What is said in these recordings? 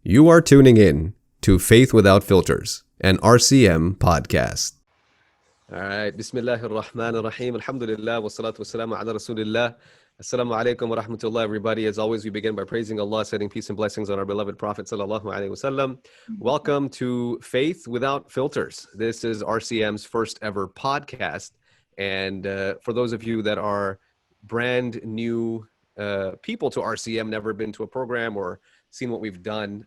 You are tuning in to Faith Without Filters, an RCM podcast. All right. Bismillahir Rahmanir Rahim. Alhamdulillah. Wa salatu wa salamu ala Rasulillah. Assalamu alaikum wa rahmatullah, everybody. As always, we begin by praising Allah, sending peace and blessings on our beloved Prophet sallallahu alaihi wasallam. Welcome to Faith Without Filters. This is RCM's first ever podcast. And for those of you that are brand new people to RCM, never been to a program or seen what we've done,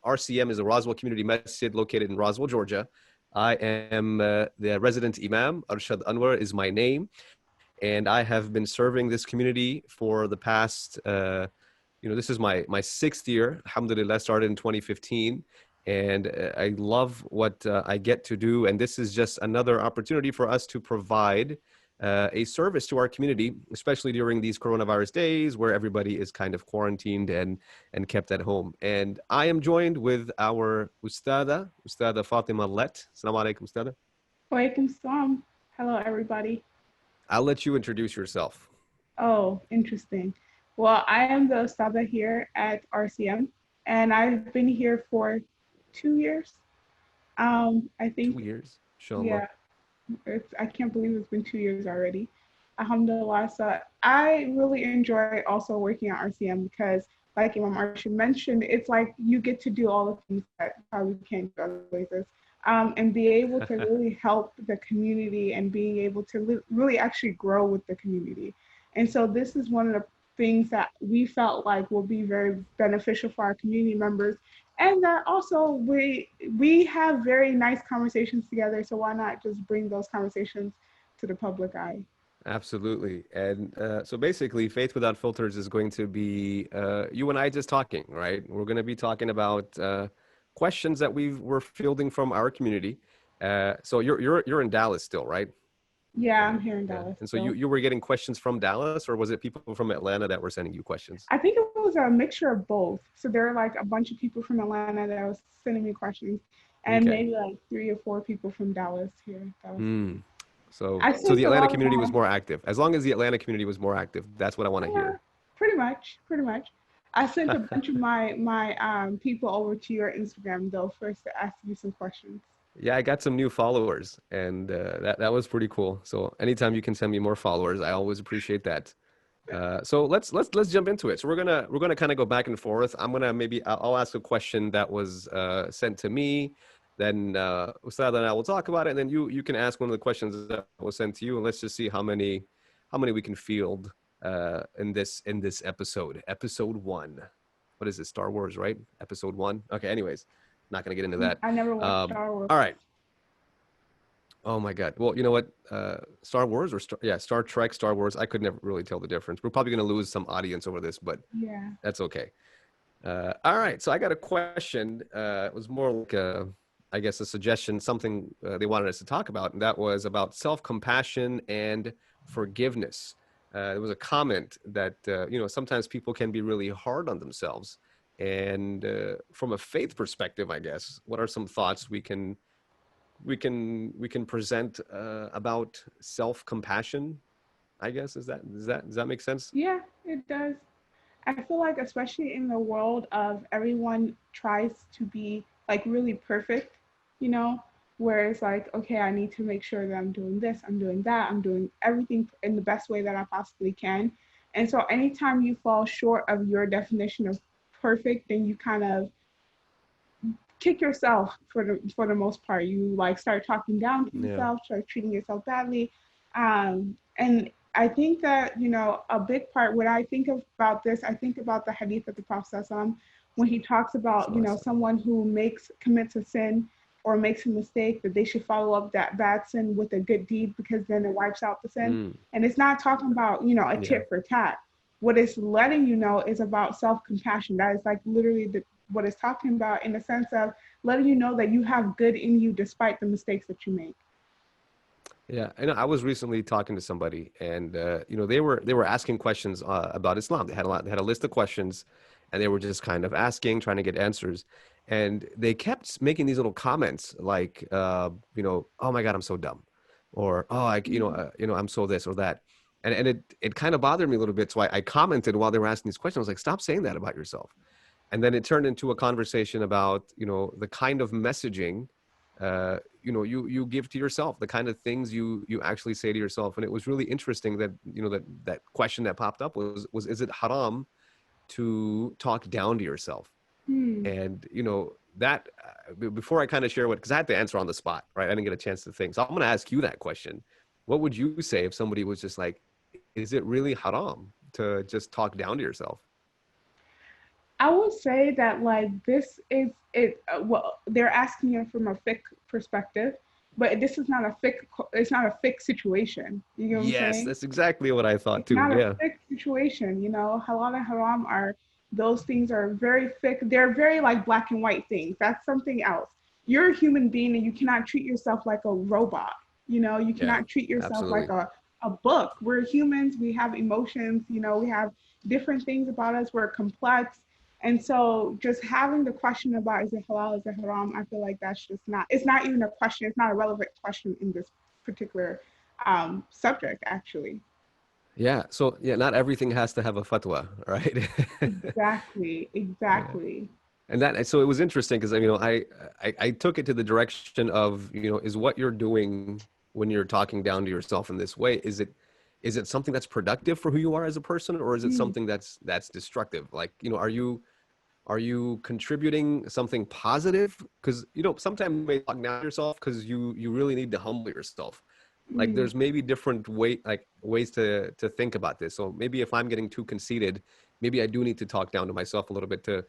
RCM is a Roswell community masjid located in Roswell, Georgia. I am the resident imam. Arshad Anwar is my name. And I have been serving this community for the past, this is my sixth year. Alhamdulillah, started in 2015. And I love what I get to do. And this is just another opportunity for us to provide a service to our community, especially during these coronavirus days where everybody is kind of quarantined and kept at home. And I am joined with our Ustada Fatima Let. Assalamu alaikum, Ustada. Walaikum salam. Hello, everybody. I'll let you introduce yourself. Oh, interesting. Well, I am the Ustada here at RCM, and I've been here for 2 years. I think 2 years. Inshallah. Yeah. I can't believe it's been 2 years already. Alhamdulillah. So I really enjoy also working at RCM because, like Imam Arshad mentioned, it's like you get to do all the things that probably can't do other places, and be able to really help the community and being able to really actually grow with the community. And so this is one of the things that we felt like will be very beneficial for our community members. And that also we have very nice conversations together. So why not just bring those conversations to the public eye? Absolutely. And so basically, Faith Without Filters is going to be you and I just talking, right? We're going to be talking about questions that we're fielding from our community. So you're in Dallas still, right? Yeah, I'm here in Dallas. And so you were getting questions from Dallas, or was it people from Atlanta that were sending you questions? I think it was a mixture of both. So there were like a bunch of people from Atlanta that was sending me questions, and maybe like 3 or 4 people from Dallas here. So the Atlanta community was more active. As long as the Atlanta community was more active, that's what I want to hear. Pretty much. I sent a bunch of my people over to your Instagram though first to ask you some questions. Yeah, I got some new followers, and that was pretty cool. So anytime you can send me more followers, I always appreciate that. So let's jump into it. So we're gonna kind of go back and forth. I'll ask a question that was sent to me. Then Ustad and I will talk about it, and then you can ask one of the questions that was sent to you, and let's just see how many we can field in this episode. Episode 1. What is it? Star Wars, right? Episode 1. Okay. Anyways. Not going to get into that. I never watched Star Wars. All right. Oh my God. Well, you know what? Star Wars or Star Trek, Star Wars. I could never really tell the difference. We're probably going to lose some audience over this, but yeah, that's okay. All right. So I got a question. It was more like a suggestion, something they wanted us to talk about, and that was about self-compassion and forgiveness. There was a comment that, sometimes people can be really hard on themselves. And from a faith perspective, I guess, what are some thoughts we can present about self-compassion? I guess does that make sense? Yeah, it does. I feel like especially in the world of everyone tries to be like really perfect, where it's like, okay, I need to make sure that I'm doing this, I'm doing that, I'm doing everything in the best way that I possibly can. And so anytime you fall short of your definition of perfect, then you kind of kick yourself for the most part. You like start talking down to yourself, start treating yourself badly, and I think that a big part when I think about this, I think about the hadith of the Prophet when he talks about someone who commits a sin or makes a mistake, that they should follow up that bad sin with a good deed because then it wipes out the sin. And it's not talking about a tit for tat. What it's letting you know is about self-compassion. That is like literally what it's talking about, in the sense of letting you know that you have good in you despite the mistakes that you make. Yeah, I was recently talking to somebody, and they were asking questions about Islam. They had a list of questions, and they were just kind of asking, trying to get answers, and they kept making these little comments like, oh my God, I'm so dumb, or I'm so this or that. And it kind of bothered me a little bit. So I commented while they were asking these questions. I was like, stop saying that about yourself. and then it turned into a conversation about, you know, the kind of messaging, you know, you give to yourself, the kind of things you actually say to yourself. And it was really interesting that, you know, that question that popped up was is it haram to talk down to yourself? Hmm. And you know that before I kind of share what, because I had to answer on the spot, right? I didn't get a chance to think, so I'm going to ask you that question. What would you say if somebody was just like, is it really haram to just talk down to yourself? I would say that like this is it. Well, they're asking it from a fiqh perspective, but this is not a fiqh. It's not a fiqh situation. You get what I'm Yes, saying? that's exactly what I thought It's too. not a Yeah. fixed situation, you know. Halal and haram are those things are very fixed. They're very like black and white things. That's something else. You're a human being and you cannot treat yourself like a robot. You know, you Yeah, cannot treat yourself like absolutely. a book. We're humans, we have emotions, you know, we have different things about us, we're complex. And so just having the question about is it halal, is it haram, I feel like that's just not, it's not even a question, it's not a relevant question in this particular subject, actually. Yeah, so yeah, not everything has to have a fatwa, right? Exactly, Yeah. exactly. And that, so it was interesting because, you know, I took it to the direction of, you know, is what you're doing when you're talking down to yourself in this way, is it something that's productive for who you are as a person, or is it Mm, something that's destructive? Like, you know, are you contributing something positive? Because, you know, sometimes you may talk down to yourself because you really need to humble yourself. Like mm, there's maybe different ways to think about this. So maybe if I'm getting too conceited, maybe I do need to talk down to myself a little bit to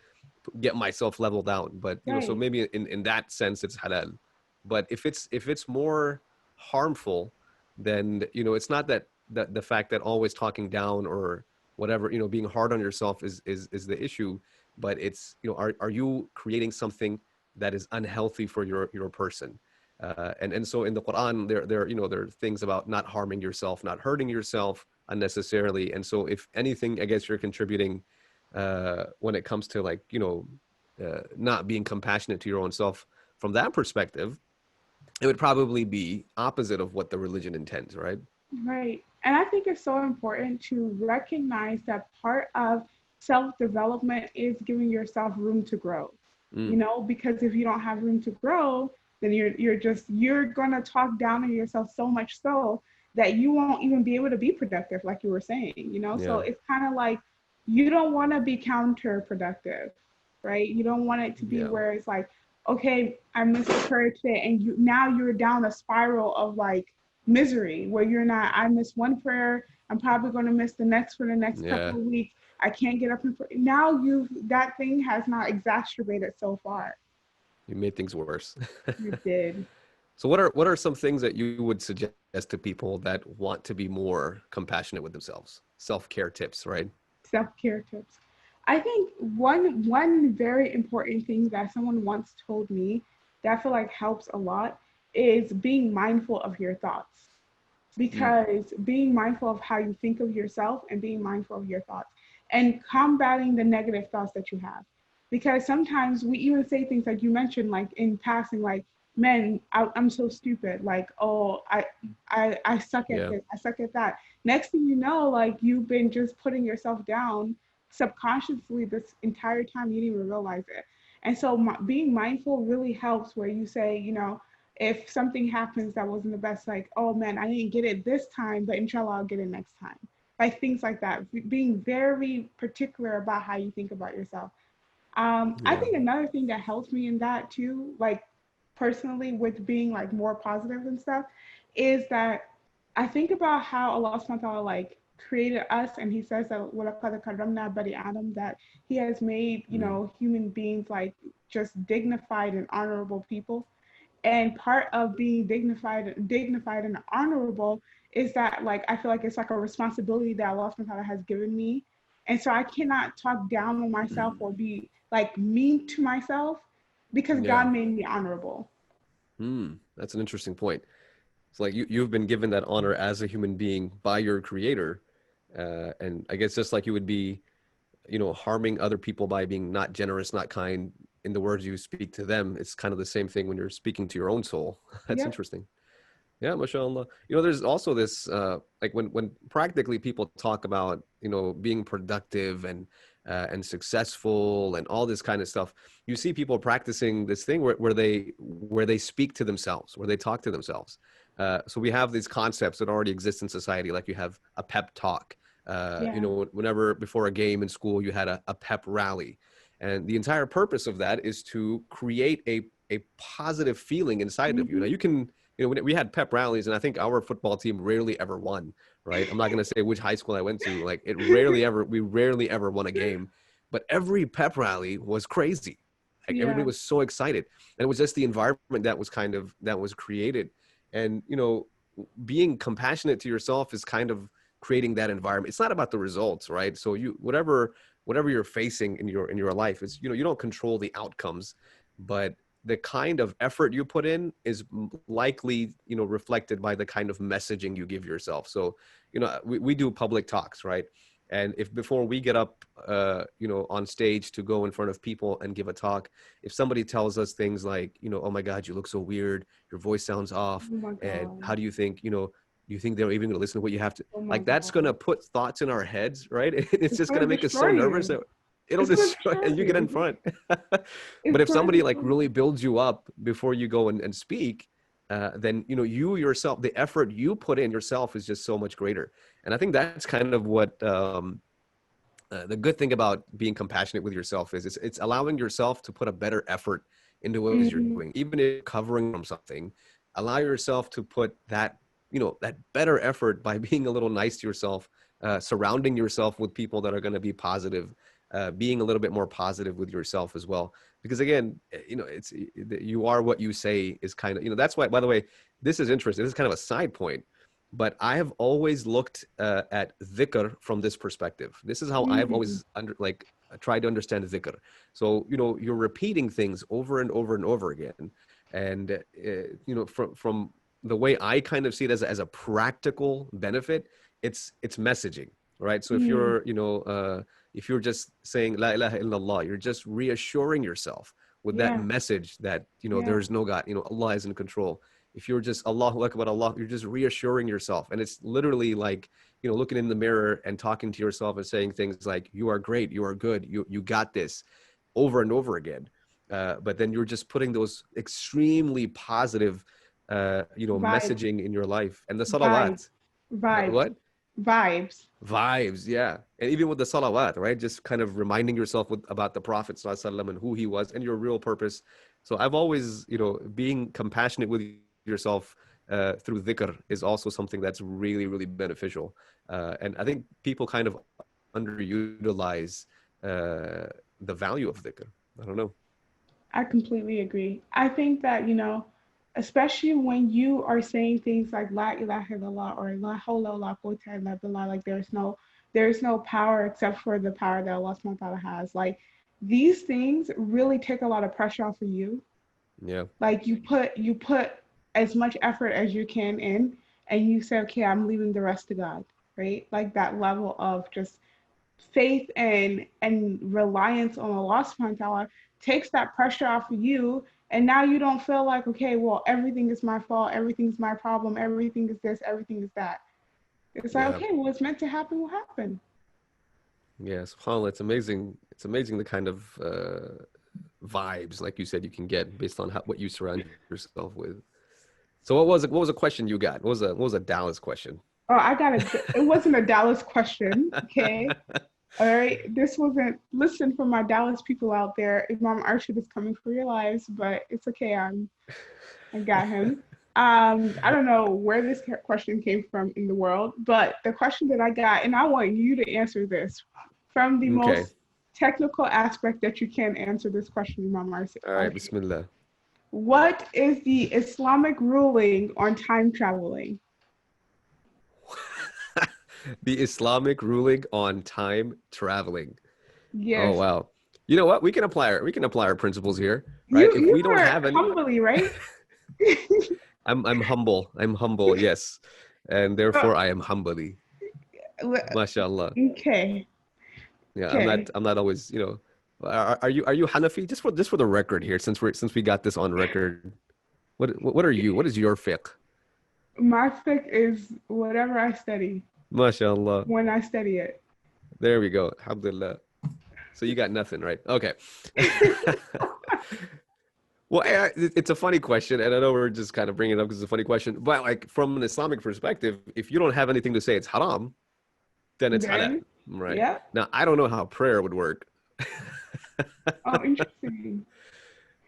get myself leveled out. But you know, so right, maybe in that sense it's halal. But if it's more harmful, then you know it's not that the fact that always talking down or whatever, you know, being hard on yourself is the issue, but it's, you know, are you creating something that is unhealthy for your person? And so in the Quran, there you know there are things about not harming yourself, not hurting yourself unnecessarily. And so if anything, I guess you're contributing when it comes to, like, you know, not being compassionate to your own self from that perspective, it would probably be opposite of what the religion intends, right? right. And I think it's so important to recognize that part of self development is giving yourself room to grow. You Mm, know, because if you don't have room to grow, then you're gonna talk down on yourself so much so that you won't even be able to be productive, like you were saying. You know, so yeah, it's kind of like you don't want to be counterproductive, right? You don't want it to be yeah, where it's like, okay, I missed a prayer today, and you're down a spiral of like misery where you're not. I missed one prayer. I'm probably going to miss the next for the next yeah. couple of weeks. I can't get up and pray. Now you that thing has not exacerbated so far. You made things worse. You did. So what are some things that you would suggest to people that want to be more compassionate with themselves? Self-care tips, right? Self-care tips. I think one very important thing that someone once told me that I feel like helps a lot is being mindful of your thoughts. Mm, Because being mindful of how you think of yourself and being mindful of your thoughts and combating the negative thoughts that you have. Because sometimes we even say things like you mentioned, like in passing, like, man, I'm so stupid. Like, oh, I suck at yeah. this, I suck at that. Next thing you know, like you've been just putting yourself down subconsciously this entire time. You didn't even realize it. And so being mindful really helps where you say, you know, if something happens that wasn't the best, like, oh man, I didn't get it this time, but inshallah, I'll get it next time. Like things like that. Being very particular about how you think about yourself. I Yeah. think another thing that helps me in that too, like personally with being like more positive and stuff, is that I think about how Allah subhanahu wa ta'ala like created us and he says that وَلَقَدْ كَرَّمْنَا بَنِي Adam, that he has made, you Mm, know, human beings like just dignified and honorable people. And part of being dignified and honorable is that like I feel like it's like a responsibility that Allah subhanahu wa ta'ala has given me. And so I cannot talk down on myself or be like mean to myself because yeah. God made me honorable. That's an interesting point. It's like you've been given that honor as a human being by your creator. And I guess just like you would be, you know, harming other people by being not generous, not kind in the words you speak to them, it's kind of the same thing when you're speaking to your own soul. That's Yep. interesting. Yeah, mashallah. You know, there's also this like when practically people talk about, you know, being productive and and successful and all this kind of stuff, you see people practicing this thing where they speak to themselves, where they talk to themselves. So we have these concepts that already exist in society, like you have a pep talk. Yeah. Whenever before a game in school, you had a pep rally, and the entire purpose of that is to create a positive feeling inside of you. Now Hmm. you can, when we had pep rallies, and I think our football team rarely ever won, right? I'm not going to say which high school I went to. Like we rarely ever won a game, but every pep rally was crazy. Like everybody Yeah. was so excited. And it was just the environment that was created. And, being compassionate to yourself is kind of creating that environment. It's not about the results, right? So whatever you're facing in your life is, you don't control the outcomes, but the kind of effort you put in is likely, reflected by the kind of messaging you give yourself. So, we do public talks, right? And if before we get up, on stage to go in front of people and give a talk, if somebody tells us things like, oh my God, you look so weird, your voice sounds off, Oh my and God. how do you think they're even going to listen to what you have to, Oh my like, that's going God. to put thoughts in our heads, right? It's It's just going to gonna make us destroy so nervous you. that it'll It's gonna destroy, destroy and you get in you. front. But It's if gonna somebody like destroy really you. builds you up before you go and speak, then you yourself, the effort you put in yourself is just so much greater. And I think that's kind of what, the good thing about being compassionate with yourself is it's allowing yourself to put a better effort into what it is you're Hmm. doing. Even if you're covering from something, allow yourself to put that better effort by being a little nice to yourself, surrounding yourself with people that are going to be positive, being a little bit more positive with yourself as well. Because again, you are what you say is kind of, that's why, by the way, this is interesting. This is kind of a side point, but I have always looked at dhikr from this perspective. This is how I've Hmm. always tried to understand dhikr. So, you're repeating things over and over and over again. And, from the way I kind of see it as a practical benefit, it's messaging, right? So Hmm. if you're just saying la ilaha illallah, you're just reassuring yourself with that Yeah. message that, there Yeah. is no God, Allah is in control. If you're just Allahu Akbar, Allah, you're just reassuring yourself. And it's literally like, looking in the mirror and talking to yourself and saying things like, you are great, you are good, you got this, over and over again. But then you're just putting those extremely positive, Vibes. messaging in your life. And the Vibes. salawat, Vibes. what? Vibes. Vibes, yeah. And even with the salawat, right? Just kind of reminding yourself about the Prophet ﷺ and who he was and your real purpose. So I've always, being compassionate with yourself through dhikr is also something that's really, really beneficial. And I think people kind of underutilize the value of dhikr. I don't know. I completely agree. I think that, especially when you are saying things like La ilaha illallah or La hawla wa la quwwata illa billah, like there's no power except for the power that Allah subhanahu wa ta'ala has. Like these things really take a lot of pressure off of you. Yeah, Like you put as much effort as you can in and you say, okay, I'm leaving the rest to God, right? Like that level of just faith and reliance on Allah subhanahu wa ta'ala takes that pressure off of you. And now you don't feel like, okay, well, everything is my fault, everything's my problem, everything is this, everything is that. It's like, yeah, okay, well, it's meant to happen, will happen. yeah. SubhanAllah, it's amazing. It's amazing the kind of vibes, like you said, you can get based on what you surround yourself with. So what was a question you got? What was a Dallas question? Oh, it wasn't a Dallas question, okay? All right, this wasn't, listen for my Dallas people out there. Imam Arshid is coming for your lives, but it's okay. I got him. I don't know where this question came from in the world, but the question that I got, and I want you to answer this from the Okay. most technical aspect that you can answer this question, Imam All right. Arshid. Bismillah. What is the Islamic ruling on time traveling? The Islamic ruling on time traveling. Oh Yes, wow. You know what? We can apply our principles here, right? you If you we don't are have any, humbly right. I'm humble. I'm humble, yes. And therefore I am humbly. MashaAllah. Okay, Yeah, I'm not okay. I'm not always, are you Hanafi? Just for the record here, since we got this on record. What are you? What is your fiqh? My fiqh is whatever I study MashaAllah. when I study it. There we go. Alhamdulillah. So you got nothing, right? Okay. Well, it's a funny question, and I know we're just kind of bringing it up because it's a funny question. But like from an Islamic perspective, if you don't have anything to say it's haram, then it's halal, Then, right? yeah. Now, I don't know how prayer would work, Oh, interesting.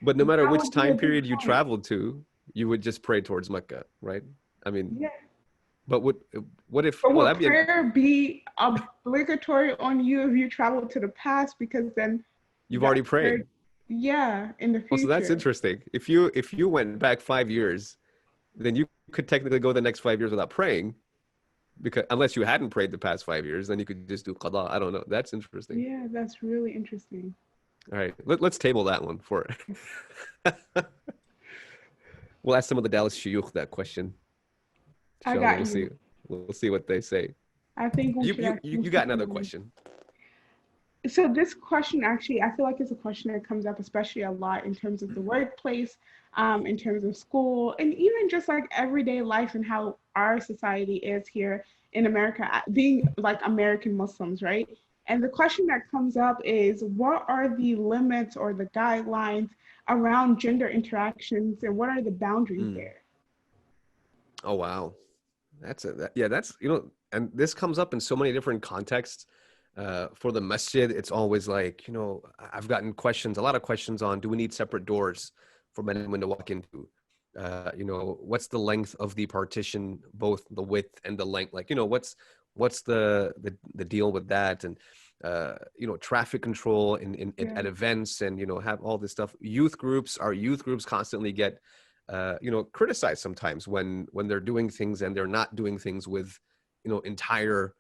but no matter That which would be a time good period you point. traveled to, you would just pray towards Mecca, right? I mean, Yeah. but what if? But Well, would that'd be an prayer be obligatory on you if you travel to the past? Because then you've that already prayer, prayed. yeah, in the Oh, so that's future. interesting. If you went back 5 years, then you could technically go the next 5 years without praying, because unless you hadn't prayed the past 5 years, then you could just do qada. I don't know. That's interesting. Yeah, that's really interesting. All right, let's table that one for. We'll ask some of the Dallas shuyukh that question. I Inshallah, got we'll you. see. We'll see what they say. I think we You should you you actually you got sit another down. question. So this question actually, I feel like it's a question that comes up especially a lot in terms of the workplace, in terms of school, and even just like everyday life and how our society is here in America, being like American Muslims, right? And the question that comes up is, what are the limits or the guidelines around gender interactions, and what are the boundaries Mm. there? Oh wow, yeah. That's and this comes up in so many different contexts. For the masjid, it's always like I've gotten questions, a lot of questions on do we need separate doors for men and women to walk into? What's the length of the partition, both the width and the length? Like what's the deal with that? And traffic control Yeah. at events, and have all this stuff. Our youth groups constantly get criticized sometimes when they're doing things and they're not doing things with entire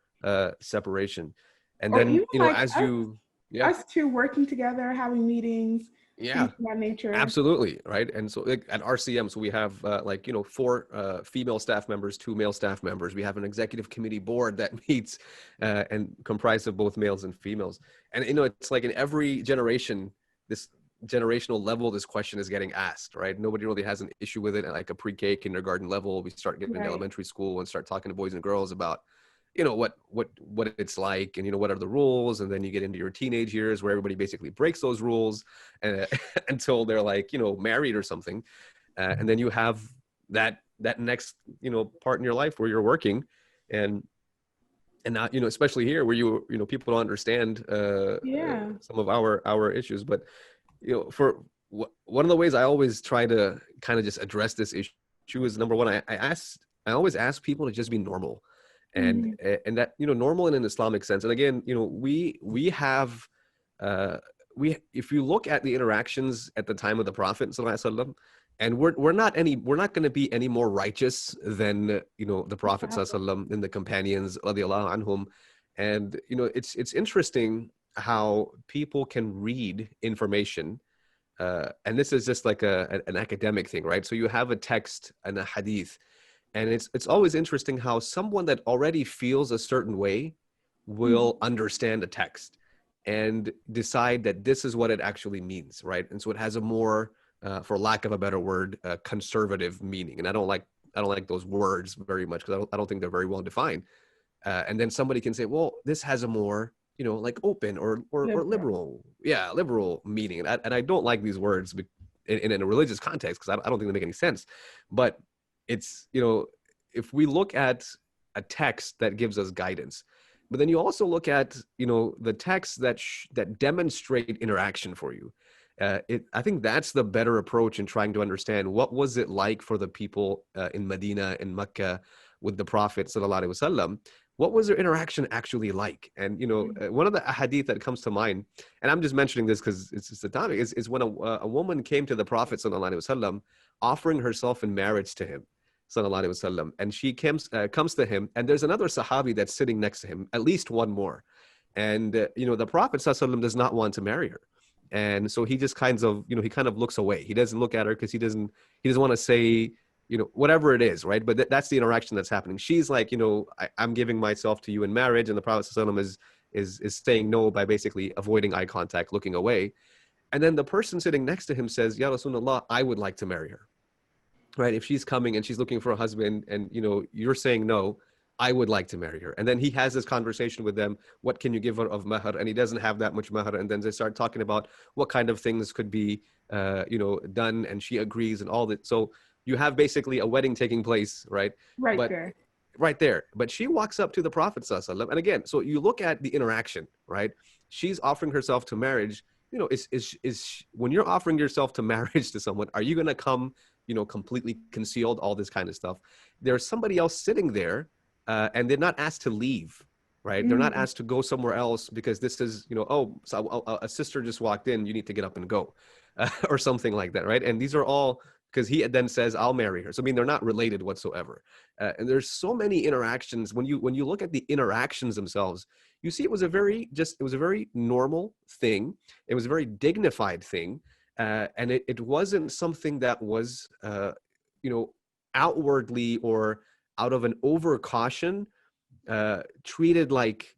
separation. And Or then even like as you yeah us two working together, having meetings, yeah things of that nature. absolutely, right. And so like, at RCM, so we have four female staff members, two male staff members. We have an executive committee board that meets and comprised of both males and females. And it's like in every generation, this generational level, this question is getting asked, right? Nobody really has an issue with it at like a pre-K kindergarten level. We start getting into Right. elementary school and start talking to boys and girls about what it's like, and what are the rules. And then you get into your teenage years where everybody basically breaks those rules uh, until they're like married or something. And then you have that next part in your life where you're working, and not especially here where people don't understand Yeah. some of our issues. But for one of the ways I always try to kind of just address this issue is, number one, I always ask people to just be normal. and Mhm. and that normal in an Islamic sense. And again, we have we if you look at the interactions at the time of the Prophet sallallahu alaihi wasallam, and we're not going to be any more righteous than the Prophet sallallahu alaihi wasallam and the companions radiallahu anhum. And it's interesting how people can read information, and this is just like an academic thing, right? So you have a text and a hadith, and it's always interesting how someone that already feels a certain way will Mhm. understand a text and decide that this is what it actually means, right? And so it has a more, for lack of a better word, conservative meaning. And I don't like those words very much because I don't think they're very well defined. And then somebody can say, well, this has a more like open or Liberal. liberal, yeah, liberal meaning. And I don't like these words in a religious context because I don't think they make any sense. But it's if we look at a text that gives us guidance, but then you also look at the texts that demonstrate interaction for you. I think that's the better approach in trying to understand what was it like for the people in Medina, in Mecca, with the Prophet sallallahu alaihi wasallam. What was their interaction actually like? And one of the hadith that comes to mind, and I'm just mentioning this because it's just the topic, is when a woman came to the Prophet sallallahu alaihi wasallam, offering herself in marriage to him sallallahu alaihi wasallam, and she comes to him, and there's another Sahabi that's sitting next to him, at least one more. And the Prophet sallallahu alaihi wasallam does not want to marry her, and so he just he kind of looks away. He doesn't look at her because he doesn't want to say whatever it is, right? But that's the interaction that's happening. She's like, I'm giving myself to you in marriage, and the Prophet sallallahu alaihi wasallam is saying no by basically avoiding eye contact, looking away. And then the person sitting next to him says, Ya Rasulullah, I would like to marry her, right? If she's coming and she's looking for a husband, and you're saying no, I would like to marry her. And then he has this conversation with them. What can you give her of mahar? And he doesn't have that much mahar. And then they start talking about what kind of things could be, done. And she agrees and all that. So you have basically a wedding taking place, right? Right But there. right there. But she walks up to the Prophet Sallallahu Alaihi Wasallam. And again, so you look at the interaction, right? She's offering herself to marriage. When you're offering yourself to marriage to someone, are you going to come, completely concealed, all this kind of stuff? There's somebody else sitting there, and they're not asked to leave, right? They're not Mm, asked to go somewhere else because this is, oh, so a sister just walked in, you need to get up and go, or something like that, right? And these are all because he then says, I'll marry her. So, I mean, they're not related whatsoever. And there's so many interactions. When you look at the interactions themselves, you see it was a very normal thing. It was a very dignified thing. And it wasn't something that was, outwardly or out of an over caution, treated like,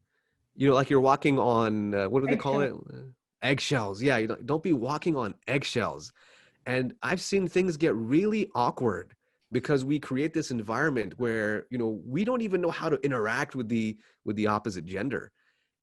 like you're walking on, what do they call eggshell. it? Eggshells. Yeah, don't be walking on eggshells. And I've seen things get really awkward because we create this environment where, we don't even know how to interact with the opposite gender.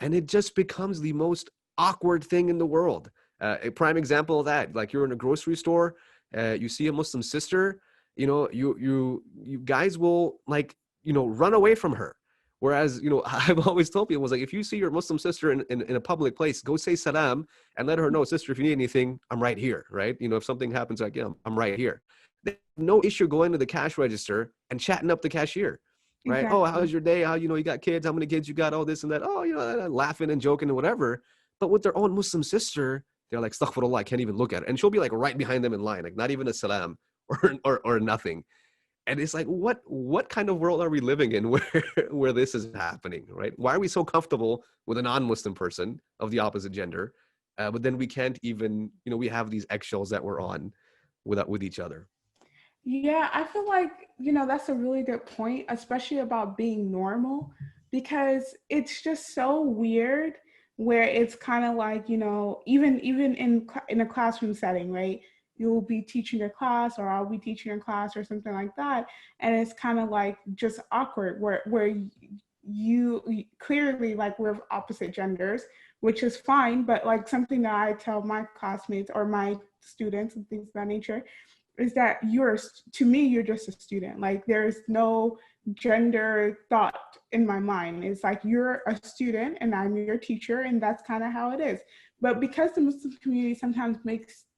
And it just becomes the most awkward thing in the world. A prime example of that, like you're in a grocery store, you see a Muslim sister, you guys will, like, run away from her. Whereas, I've always told people, was like, if you see your Muslim sister in a public place, go say salam and let her know, sister, if you need anything, I'm right here, right? If something happens, like, yeah, I'm right here. They have no issue going to the cash register and chatting up the cashier, right? Oh, Exactly. how's your day? How, you got kids? How many kids you got? Oh, this and that. Oh, laughing and joking and whatever. But with their own Muslim sister, they're like, astaghfirullah, I can't even look at her. And she'll be like right behind them in line, like not even a salam or nothing. And it's like, what kind of world are we living in where this is happening, right? Why are we so comfortable with a non-Muslim person of the opposite gender, but then we can't even, we have these eggshells that we're on with each other. Yeah, I feel like, that's a really good point, especially about being normal, because it's just so weird where it's kind of like, even in a classroom setting, right? You'll be teaching a class or I'll be teaching a class or something like that, and it's kind of like just awkward where you clearly, like, we're opposite genders, which is fine, but like something that I tell my classmates or my students and things of that nature is that to me, you're just a student. Like, there's no gender thought in my mind. It's like you're a student and I'm your teacher, and that's kind of how it is. But because the Muslim community sometimes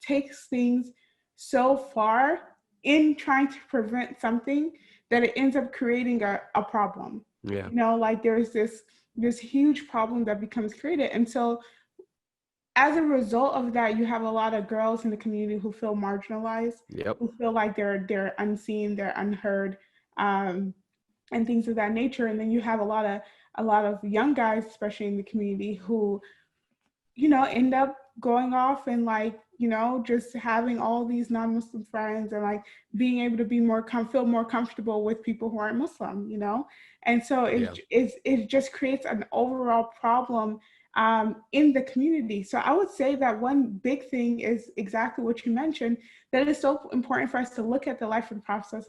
takes things so far in trying to prevent something, that it ends up creating a problem. Yeah. Like, there's this huge problem that becomes created. And so as a result of that, you have a lot of girls in the community who feel marginalized, Yep. who feel like they're unseen, they're unheard, um, and things of that nature. And then you have a lot of young guys, especially in the community, who end up going off and, like, just having all these non-Muslim friends, and like being able to feel more comfortable with people who aren't Muslim. And so Yeah. it just creates an overall problem in the community. So I would say that one big thing is exactly what you mentioned, that it's so important for us to look at the life of the Prophet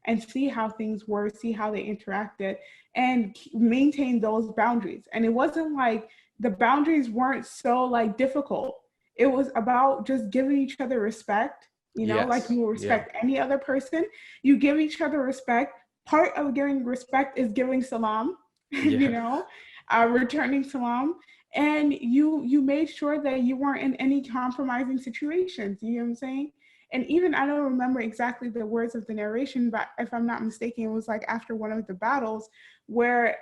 and see how things were, see how they interacted, and maintain those boundaries. And it wasn't like the boundaries weren't so, like, difficult. It was about just giving each other respect, like Yes. you will Yeah. respect any other person. You give each other respect. Part of giving respect is giving salam, Yeah. returning salam. And you made sure that you weren't in any compromising situations. You know what I'm saying? And even, I don't remember exactly the words of the narration, but if I'm not mistaken, it was like after one of the battles where,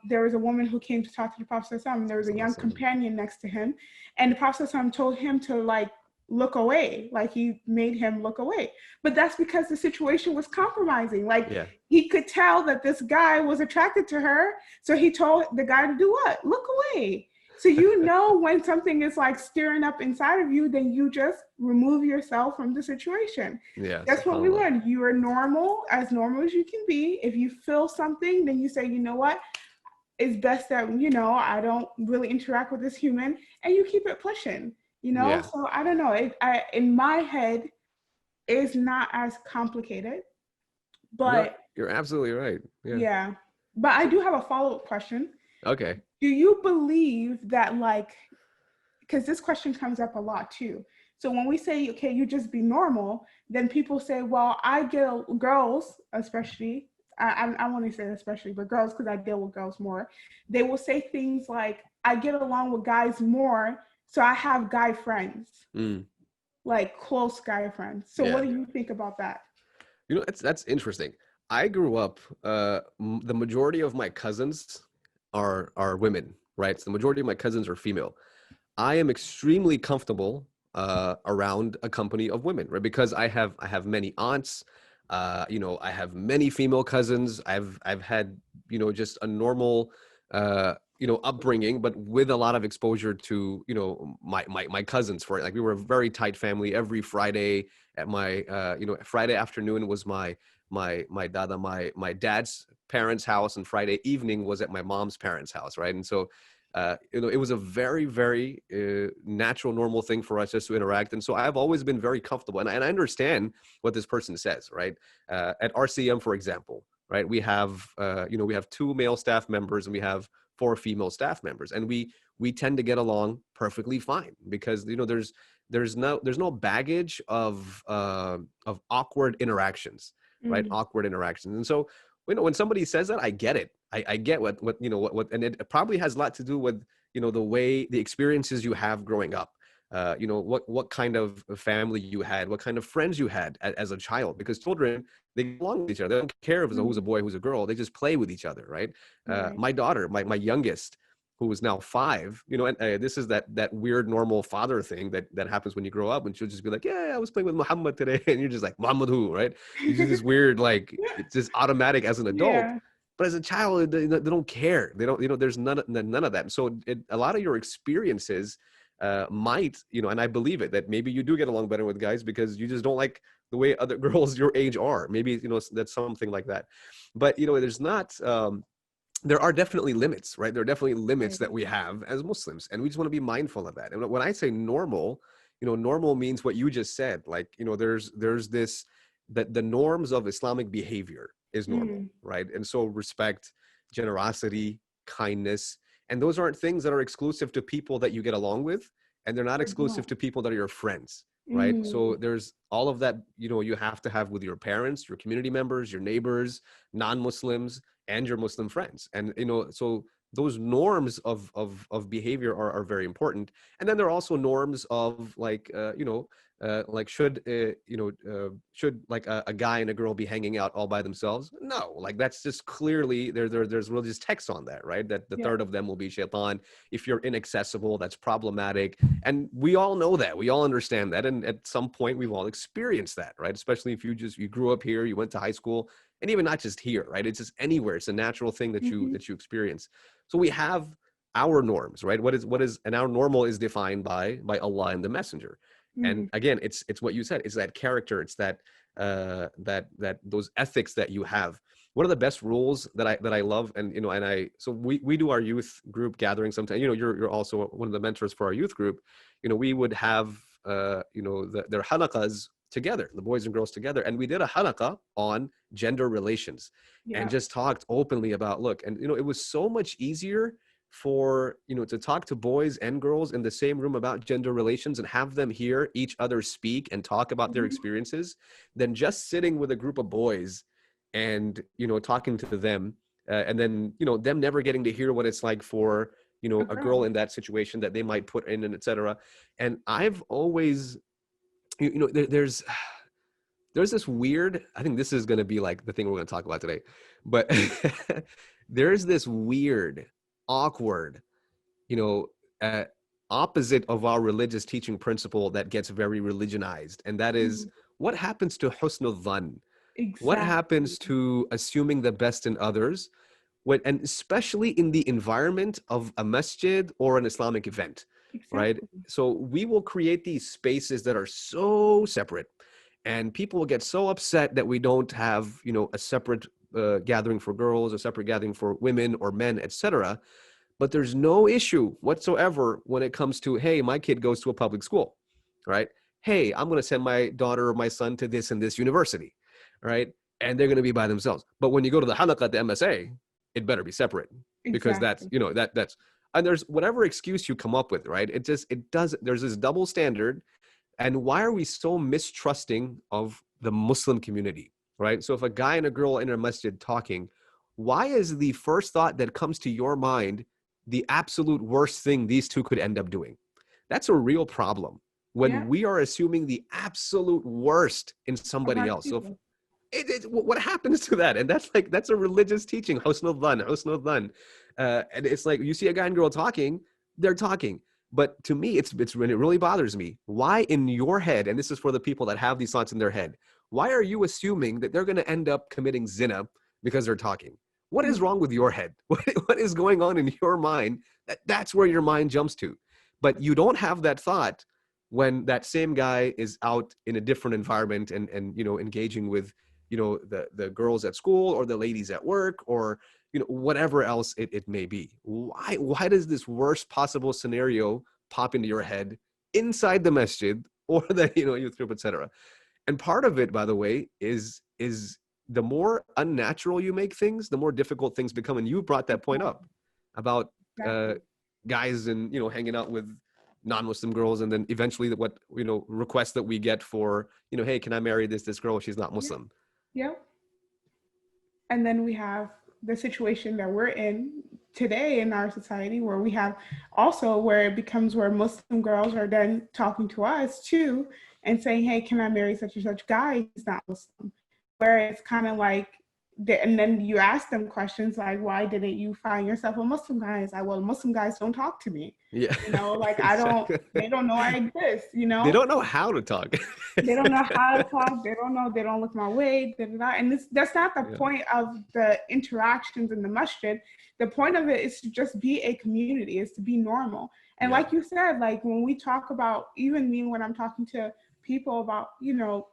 there was a woman who came to talk to the Prophet, and there was a young Awesome. companion next to him. And the Prophet told him to, like, look away. Like, he made him look away. But that's because the situation was compromising. Like, Yeah. he could tell that this guy was attracted to her. So he told the guy to do what? Look away. So when something is, like, stirring up inside of you, then you just remove yourself from the situation. Yeah. That's what we SubhanAllah. learned. You are normal as you can be. If you feel something, then you say, you know what? It's best that, I don't really interact with this human, and you keep it pushing. Yeah. So I don't know. In my head, it's not as complicated, No, but you're absolutely right. Yeah. yeah, But I do have a follow-up question. Okay. Do you believe that, like, because this question comes up a lot too. So when we say, okay, you just be normal, then people say, well, I get girls, especially, I want to say especially, but girls, because I deal with girls more, they will say things like, I get along with guys more, so I have guy friends, Mm, like close guy friends. So what yeah. do you think about that? That's interesting. I grew up, the majority of my cousins are women, right? So the majority of my cousins are female. I am extremely comfortable around a company of women, right? Because I have many aunts, I have many female cousins. I've had, just a normal, upbringing, but with a lot of exposure to, my cousins. For it, like we were a very tight family. Every Friday at my, Friday afternoon was my dada, my dad's parents' house, and Friday evening was at my mom's parents' house, right? And so it was a very, very natural, normal thing for us just to interact. And so I've always been very comfortable. And I understand what this person says, right? At RCM, for example, right? We have two male staff members and we have four female staff members. And we tend to get along perfectly fine because, there's no baggage of awkward interactions, right? Mm, Awkward interactions. And so when somebody says that, I get it. I get and it probably has a lot to do with, the experiences you have growing up. What kind of family you had, what kind of friends you had as a child, because children, they get along with each other. They don't care if it's who's a mm, boy, who's a girl. They just play with each other, right? right. My daughter, my youngest, who is now 5, and this is that weird normal father thing that happens when you grow up, and she'll just be like, yeah, I was playing with Muhammad today, and you're just like, Muhammad who, right? You do this weird, like, it's just automatic as an adult. Yeah. But as a child, they don't care. They don't, there's none of that. And so a lot of your experiences might, and I believe it, that maybe you do get along better with guys because you just don't like the way other girls your age are. Maybe, that's something like that. But, there's not, there are definitely limits, right? There are definitely limits Right. that we have as Muslims, and we just want to be mindful of that. And when I say normal, normal means what you just said. Like, there's this, that the norms of Islamic behavior is normal, Mm, right? And so respect, generosity, kindness, and those aren't things that are exclusive to people that you get along with, and they're not or exclusive don't. to people that are your friends, right? So Mm, there's all of that, you have to have with your parents, your community members, your neighbors, non-Muslims, and your Muslim friends. And so those norms of behavior are very important. And then there are also norms of, like, like, should like a guy and a girl be hanging out all by themselves? No, like, that's just clearly there's religious text on that, right? That the yeah. third of them will be shaitan. If you're inaccessible, that's problematic. And we all know that, we all understand that, and at some point we've all experienced that, right? Especially if you grew up here, you went to high school, and even not just here, right? It's just anywhere. It's a natural thing that you Hmm. that you experience. So we have our norms, right? And our normal is defined by Allah and the Messenger. And Mm, again, it's what you said. It's that character. It's that those ethics that you have. One of the best rules that I love, and so we do our youth group gathering sometimes. You're also one of the mentors for our youth group. We would have their halaqas together, the boys and girls together, and we did a halaqa on gender relations, and yeah. just talked openly about, look, and it was so much easier for to talk to boys and girls in the same room about gender relations and have them hear each other speak and talk about their Hmm. experiences than just sitting with a group of boys and talking to them, and then them never getting to hear what it's like for A a girl girl. in that situation that they might put in, and etc. And I've always, there's this weird, I think this is going to be like the thing we're going to talk about today, but there's this weird, awkward, you know uh, opposite of our religious teaching principle that gets very religionized, and that is, Mm, what happens to husnul dhan? What exactly. happens to assuming the best in others, and especially in the environment of a masjid or an Islamic event, right? Exactly. So we will create these spaces that are so separate, and people will get so upset that we don't have, a separate gathering for girls, a separate gathering for women or men, etc. But there's no issue whatsoever when it comes to, hey, my kid goes to a public school, right? Hey, I'm going to send my daughter or my son to this and this university, right? And they're going to be by themselves. But when you go to the halaqah at the MSA, it better be separate, because that's, Exactly. you know, that's, and there's whatever excuse you come up with, right? It does, there's this double standard. And why are we so mistrusting of the Muslim community, right? So if a guy and a girl in a masjid talking, why is the first thought that comes to your mind the absolute worst thing these two could end up doing? That's a real problem when Yeah. we are assuming the absolute worst in somebody About else. So if, people. what happens to that? And that's like, that's a religious teaching, husnul dhan, husnul dhan. And it's like, you see a guy and girl talking, they're talking. But to me, it's when it really bothers me. Why in your head, and this is for the people that have these thoughts in their head, why are you assuming that they're going to end up committing zina because they're talking? What is wrong with your head? What is going on in your mind? That's where your mind jumps to. But you don't have that thought when that same guy is out in a different environment and you know, engaging with, you know, the girls at school or the ladies at work, or, you know, whatever else it may be. Why does this worst possible scenario pop into your head inside the masjid or the, you know, youth group, etc.? And part of it, by the way, is the more unnatural you make things, the more difficult things become. And you brought that point up about uh, Exactly. guys and, you know, hanging out with non-Muslim girls, and then eventually what, you know, requests that we get for, you know, hey, can I marry this girl? She's not Yeah. Muslim. Yeah. And then we have the situation that we're in today in our society, where we have also where it becomes where Muslim girls are then talking to us too and saying, hey, can I marry such and such guy? He's not Muslim. Where it's kind of like, and then you ask them questions like, why didn't you find yourself a Muslim guy? It's like, well, Muslim guys don't talk to me. Yeah. You know, like I don't, Exactly. they don't know I exist, you They know? don't know how to talk. They don't know how to talk. They don't know. They don't look my way. Da, da, da. And that's not the Yeah. point of the interactions in the masjid. The point of it is to just be a community, is to be normal. And Yeah. like you said, like when we talk about, even me when I'm talking to people about, you know,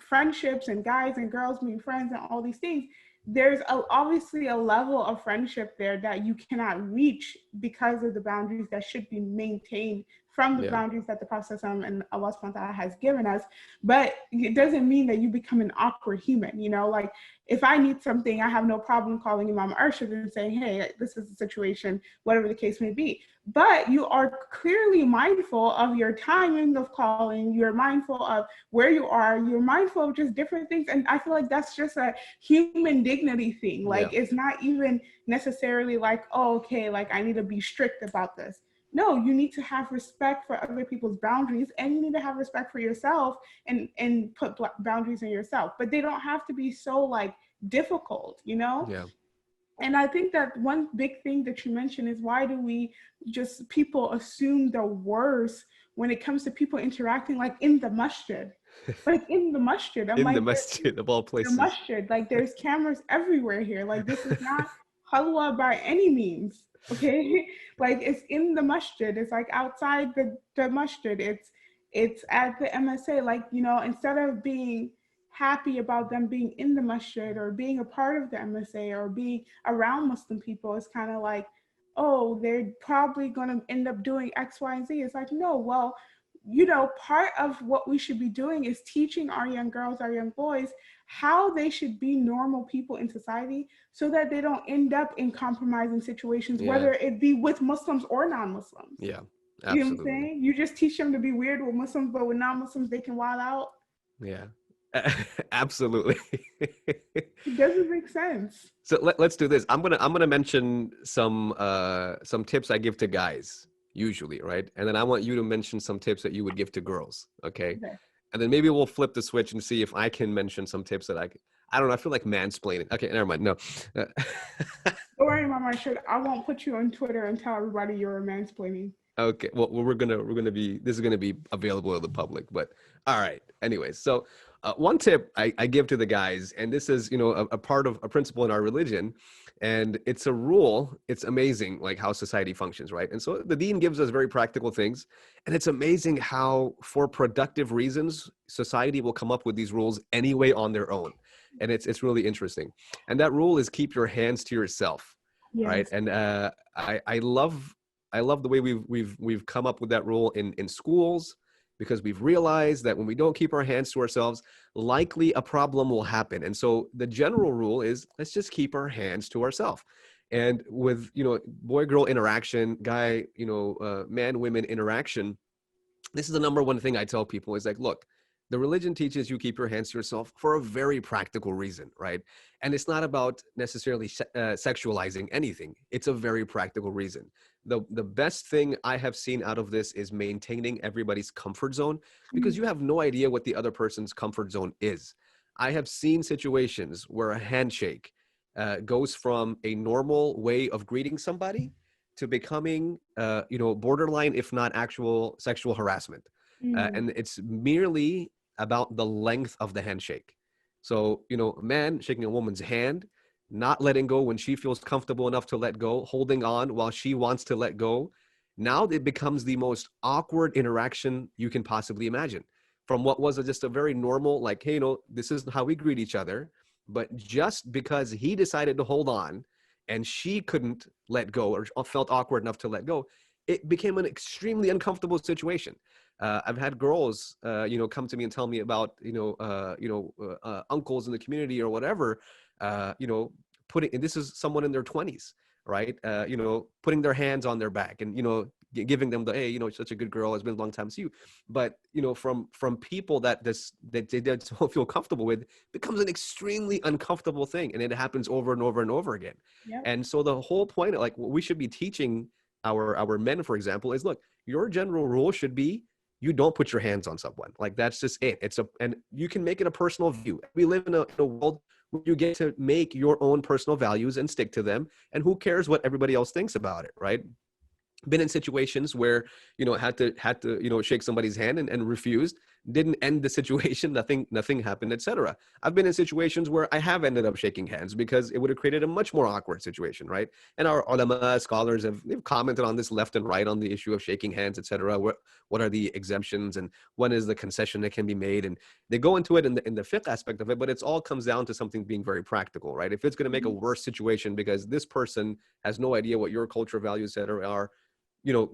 friendships and guys and girls being friends and all these things, there's obviously a level of friendship there that you cannot reach because of the boundaries that should be maintained from the Yeah. boundaries that the Prophet and Allah subhanahu wa ta'ala has given us. But it doesn't mean that you become an awkward human. You know, like if I need something, I have no problem calling Imam Arshad and saying, hey, this is the situation, whatever the case may be. But you are clearly mindful of your timing of calling, you're mindful of where you are, you're mindful of just different things. And I feel like that's just a human dignity thing. Yeah. Like it's not even necessarily like, oh, okay, like I need to be strict about this. No, you need to have respect for other people's boundaries, and you need to have respect for yourself and put boundaries in yourself. But they don't have to be so like difficult, you know? Yeah. And I think that one big thing that you mentioned is, why do we just people assume the worst when it comes to people interacting, like in the masjid? Like in the masjid. I'm In the like, masjid of all the places. masjid, like there's cameras everywhere here. Like this is not halwa by any means. Okay. Like it's in the masjid. It's like outside the masjid. It's at the MSA. Like, you know, instead of being happy about them being in the masjid or being a part of the MSA or being around Muslim people, it's kind of like, oh, they're probably going to end up doing X, Y, and Z. It's like, no, well, you know, part of what we should be doing is teaching our young girls, our young boys, how they should be normal people in society so that they don't end up in compromising situations, Yeah. whether it be with Muslims or non-Muslims. Yeah. You know what I'm Absolutely. saying? You just teach them to be weird with Muslims, but with non-Muslims, they can wild out. Yeah. Absolutely. It doesn't make sense. So let's do this. I'm gonna mention some tips I give to guys usually, right? And then I want you to mention some tips that you would give to girls, okay? Okay. And then maybe we'll flip the switch and see if I can mention some tips that I don't know. I feel like mansplaining. Okay, never mind. No. Don't worry, Mama. I won't put you on Twitter and tell everybody you're mansplaining. Okay. Well, we're gonna be. This is gonna be available to the public. But all right. Anyways, so one tip I give to the guys, and this is, you know, a part of a principle in our religion, and it's a rule. It's amazing, like how society functions, right? And so the Deen gives us very practical things, and it's amazing how, for productive reasons, society will come up with these rules anyway on their own, and it's really interesting. And that rule is keep your hands to yourself, right? Yes. And I love the way we've come up with that rule in schools, because we've realized that when we don't keep our hands to ourselves, likely a problem will happen. And so the general rule is, let's just keep our hands to ourselves. And with, boy-girl interaction, guy, man-women interaction, this is the number one thing I tell people is like, look, the religion teaches you keep your hands to yourself for a very practical reason, right? And it's not about necessarily sexualizing anything. It's a very practical reason. The best thing I have seen out of this is maintaining everybody's comfort zone, because Mhm. you have no idea what the other person's comfort zone is. I have seen situations where a handshake goes from a normal way of greeting somebody to becoming, borderline, if not actual sexual harassment. Mm. And it's merely about the length of the handshake. So, a man shaking a woman's hand, not letting go when she feels comfortable enough to let go, holding on while she wants to let go. Now it becomes the most awkward interaction you can possibly imagine. From what was just a very normal, like, hey, this is how we greet each other. But just because he decided to hold on and she couldn't let go or felt awkward enough to let go, it became an extremely uncomfortable situation. I've had girls, come to me and tell me about, uncles in the community or whatever, putting, and this is someone in their 20s, right? Putting their hands on their back and, giving them the, hey, such a good girl. It's been a long time to see you. But, from people that they don't feel comfortable with, becomes an extremely uncomfortable thing. And it happens over and over and over again. Yep. And so the whole point, like what we should be teaching our men, for example, is look, your general rule should be you don't put your hands on someone. Like that's just it. And you can make it a personal view. We live in a world where you get to make your own personal values and stick to them. And who cares what everybody else thinks about it, right? Been in situations where had to shake somebody's hand and refused, didn't end the situation, nothing happened, etc. I've been in situations where I have ended up shaking hands because it would have created a much more awkward situation, right? And our ulama scholars they've commented on this left and right on the issue of shaking hands, etc. What are the exemptions and when is the concession that can be made, and they go into it in the fiqh aspect of it, but it's all comes down to something being very practical, right? If it's going to make a Mhm. worse situation because this person has no idea what your culture values, etc., are,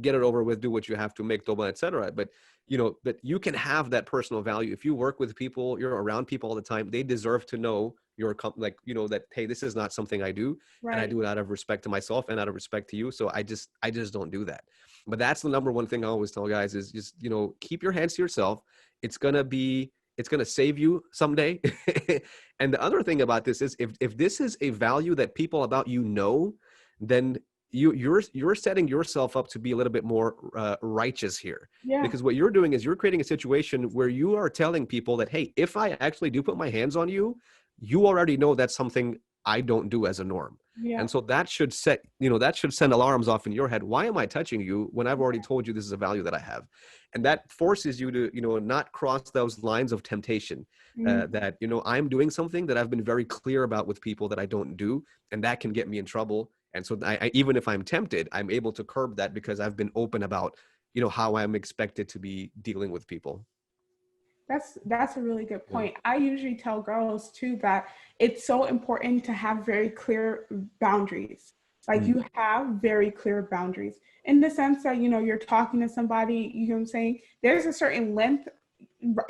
get it over with, do what you have to, make toba, etc. But you can have that personal value. If you work with people, you're around people all the time, they deserve to know that, hey, this is not something I do, and I Right. do it out of respect to myself and out of respect to you. So I just don't do that. But that's the number one thing I always tell guys is just, keep your hands to yourself. It's going to save you someday. And the other thing about this is if this is a value that people about then you're setting yourself up to be a little bit more righteous here, Yeah. because what you're doing is you're creating a situation where you are telling people that, hey, if I actually do put my hands on you, you already know that's something I don't do as a norm. Yeah. And so that should send alarms off in your head. Why am I touching you when I've already told you this is a value that I have? And that forces you to not cross those lines of temptation, Mhm. that I'm doing something that I've been very clear about with people that I don't do, and that can get me in trouble. And so even if I'm tempted, I'm able to curb that because I've been open about, how I'm expected to be dealing with people. That's a really good Yeah. point. I usually tell girls too that it's so important to have very clear boundaries. Like Mm. you have very clear boundaries in the sense that you're talking to somebody, you know what I'm saying? There's a certain length,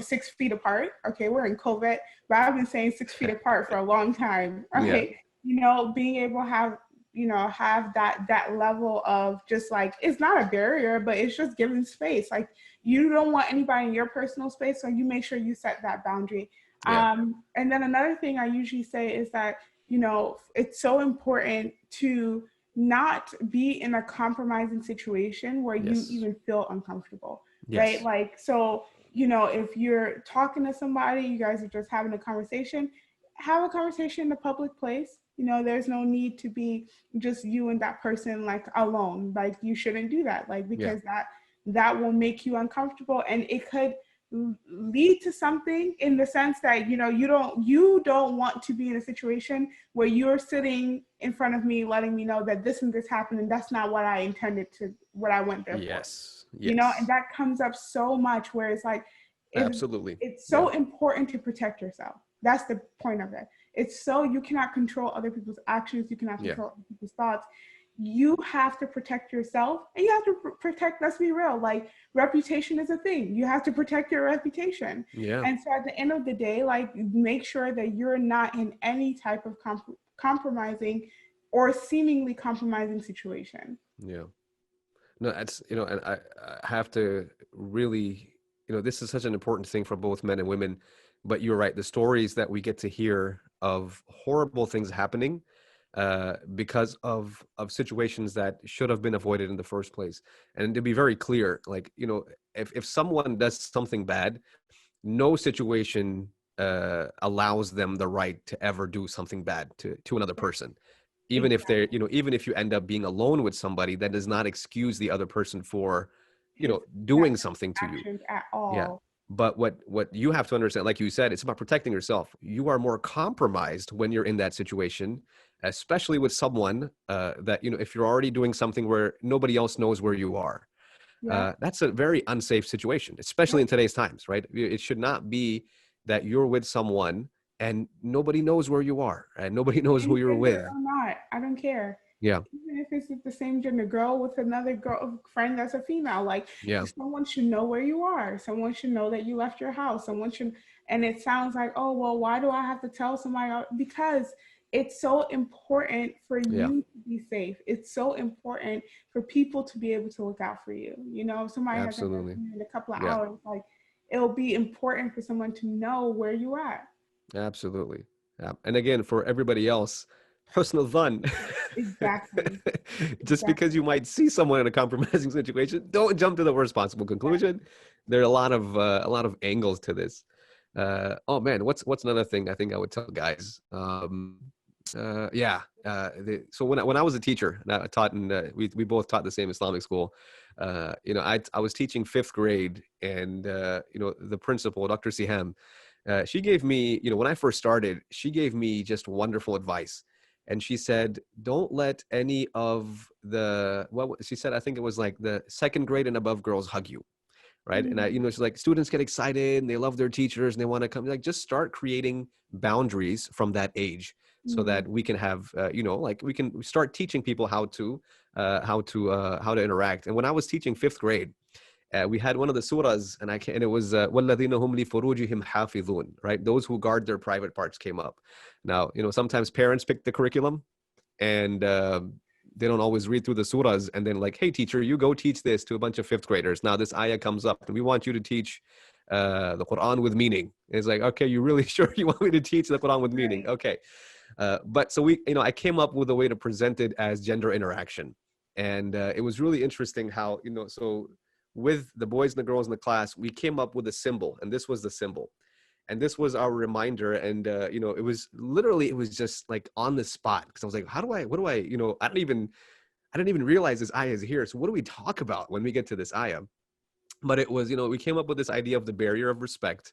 6 feet apart. Okay, we're in COVID, but I've been saying 6 feet apart for a long time, Yeah. right? Being able to have that level of just like it's not a barrier, but it's just giving space. Like you don't want anybody in your personal space, so you make sure you set that boundary. Yeah. And then another thing I usually say is that it's so important to not be in a compromising situation where you Yes. even feel uncomfortable, right? Yes. Like so, if you're talking to somebody, you guys are just having a conversation, have a conversation in a public place. There's no need to be just you and that person like alone. Like you shouldn't do that, like Yeah. because that will make you uncomfortable, and it could lead to something in the sense that you don't want to be in a situation where you're sitting in front of me letting me know that this and this happened and that's not what I intended to what I went there for. Yes. And Yes. that comes up so much where it's like it's Absolutely. it's Yeah. so important to protect yourself. That's the point of it. It's so you cannot control other people's actions, you cannot Yeah. control other people's thoughts. You have to protect yourself, and you have to protect, let's be real, like reputation is a thing. You have to protect your reputation. Yeah. And so at the end of the day, like make sure that you're not in any type of compromising or seemingly compromising situation. Yeah. No, that's, and I have to really, this is such an important thing for both men and women. But you're right. The stories that we get to hear of horrible things happening because of situations that should have been avoided in the first place. And to be very clear, like, if someone does something bad, no situation allows them the right to ever do something bad to another person. Even if Exactly. they're, even if you end up being alone with somebody, that does not excuse the other person for, His doing something to you. actions at Yeah. all. But what you have to understand, like you said, it's about protecting yourself. You are more compromised when you're in that situation, especially with someone that, if you're already doing something where nobody else knows where you are. Yeah. That's a very unsafe situation, especially Yep. in today's times, right? It should not be that you're with someone and nobody knows where you are and nobody knows who Same you're gender with. or not, I don't care. Yeah. Even if it's the same gender, girl with another girl friend that's a female, like Yeah. someone should know where you are. Someone should know that you left your house. Someone should, and it sounds like, oh well, why do I have to tell somebody? Because it's so important for Yeah. you to be safe. It's so important for people to be able to look out for you. You know, if somebody hasn't heard Absolutely. from you in a couple of Yeah. hours, like it'll be important for someone to know where you at. Absolutely. Yeah. And again, for everybody else, husn al Exactly. just because Exactly. you might see someone in a compromising situation, don't jump to the worst possible conclusion. There are a lot of angles to this. Oh man, what's another thing I think I would tell guys? Yeah. So when I was a teacher, and I taught in we both taught the same Islamic school. I was teaching fifth grade, and the principal, Dr. Siham, she gave me, when I first started, she gave me just wonderful advice. And she said, don't let any of she said, I think it was like the second grade and above girls hug you. Right. And Mm, it's like students get excited and they love their teachers and they want to come, like, just start creating boundaries from that age so mm, that we can have, like we can start teaching people how to interact. And when I was teaching fifth grade, we had one of the surahs, and it was وَالَّذِينَ هُمْ لِفُرُوجِهِمْ حَافِظُونَ, right? Those who guard their private parts came up. Now, sometimes parents pick the curriculum, and they don't always read through the surahs, and then like, hey teacher, you go teach this to a bunch of fifth graders. Now this ayah comes up and we want you to teach the Quran with meaning. And it's like, okay, you really sure you want me to teach the Quran with meaning? right. Okay. But so I came up with a way to present it as gender interaction. And it was really interesting how, so with the boys and the girls in the class, we came up with a symbol, and this was the symbol. And this was our reminder. And, it was just like on the spot. Cause I was like, what do I, I didn't even realize this ayah is here. So what do we talk about when we get to this ayah? But it was, we came up with this idea of the barrier of respect.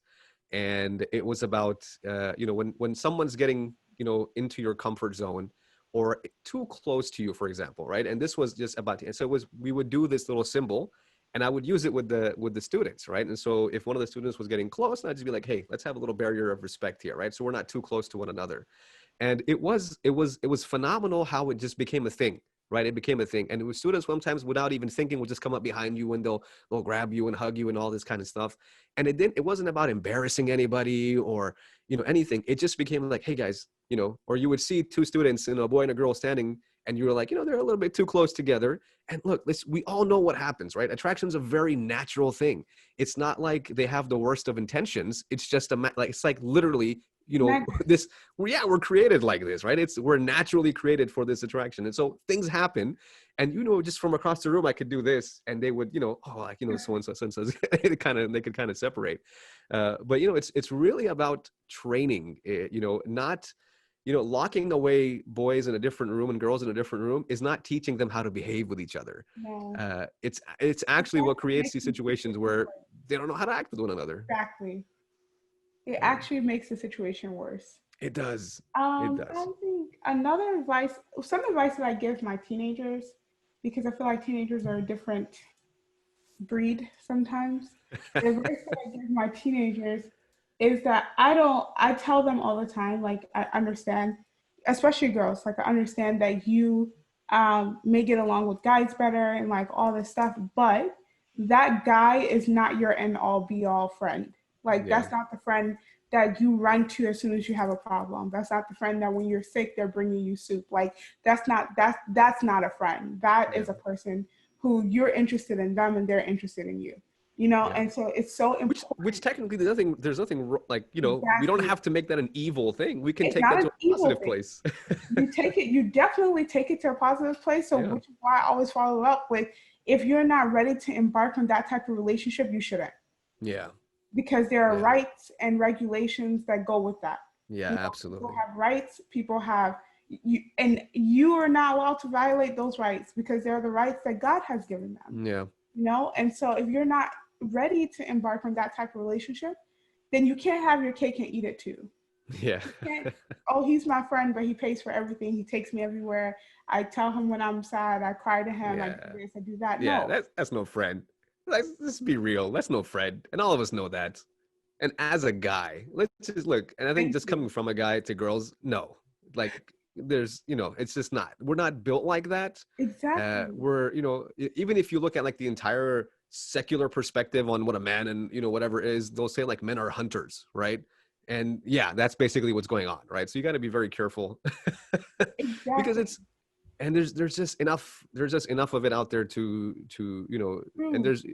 And it was about, when someone's getting, into your comfort zone or too close to you, for example, right? And this was just about, and so we would do this little symbol, and I would use it with the students, right? And so if one of the students was getting close, I'd just be like, hey, let's have a little barrier of respect here, right? So we're not too close to one another. And it was phenomenal how it just became a thing, right? It became a thing. And it was students sometimes without even thinking would just come up behind you and they'll grab you and hug you and all this kind of stuff. And it wasn't about embarrassing anybody or anything. It just became like, hey guys, or you would see two students, a boy and a girl standing, and you were like, they're a little bit too close together. And look, we all know what happens, right? Attraction's a very natural thing. It's not like they have the worst of intentions. It's just it's like literally, this, yeah, we're created like this, right? We're naturally created for this attraction. And so things happen, and just from across the room, I could do this, and they would, oh, like, so and so, they could kind of separate. But it's really about training, not, locking away boys in a different room and girls in a different room is not teaching them how to behave with each other. No. It's actually what Exactly. creates Makes these the situations situation where worse. they don't know how to act with one another. Exactly. It Yeah, actually makes the situation worse. it does. It does. I think another advice, some advice that I give my teenagers, because I feel like teenagers are a different breed sometimes. The advice that I give my teenagers is that I tell them all the time, like, I understand, especially girls, like, I understand that you may get along with guys better and like all this stuff, but that guy is not your end all be all friend. Like, Yeah. that's not the friend that you run to as soon as you have a problem. That's not the friend that when you're sick, they're bringing you soup. Like that's not a friend. That Yeah. is a person who you're interested in them and they're interested in you. You know, Yeah. and so it's so Which important. technically there's nothing like, we don't Exactly. have to make that an evil thing. We can It's take not that an to a evil positive thing. place. You definitely take it to a positive place. So Yeah. which is why I always follow up with, if you're not ready to embark on that type of relationship, you shouldn't, Yeah. because there are Yeah. rights and regulations that go with that. Yeah, You know, people absolutely. have rights, people have you, and you are not allowed to violate those rights because they're the rights that God has given them. Yeah. You know, and so if you're not ready to embark on that type of relationship, then you can't have your cake and eat it too. Yeah. You can't, oh, he's my friend, but he pays for everything. He takes me everywhere. I tell him when I'm sad. I cry to him. I do Yeah. this. I do that. Yeah. No, That's no friend. Let's be real. That's no friend. And all of us know that. And as a guy, let's just look. And I think thank just you. coming from a guy to girls, no. Like it's just not. We're not built like that. Exactly. We're, even if you look at like the entire secular perspective on what a man and, whatever is, they'll say like men are hunters, right? And yeah, that's basically what's going on, right? So you got to be very careful because Exactly. there's just enough of it out there to and True. there's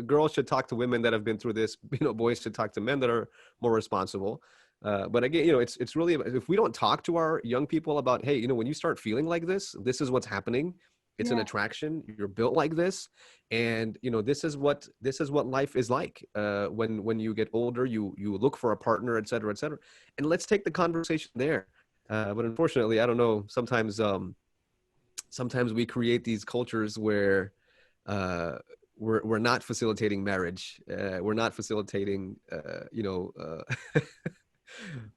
girls should talk to women that have been through this. Boys should talk to men that are more responsible. But again, it's really, if we don't talk to our young people about, hey, when you start feeling like this is what's happening. It's an Yeah. attraction. You're built like this, and this is what life is like. When you get older, you look for a partner, et cetera, et cetera. And let's take the conversation there. But unfortunately, I don't know. Sometimes we create these cultures where uh, we're not facilitating marriage. We're not facilitating,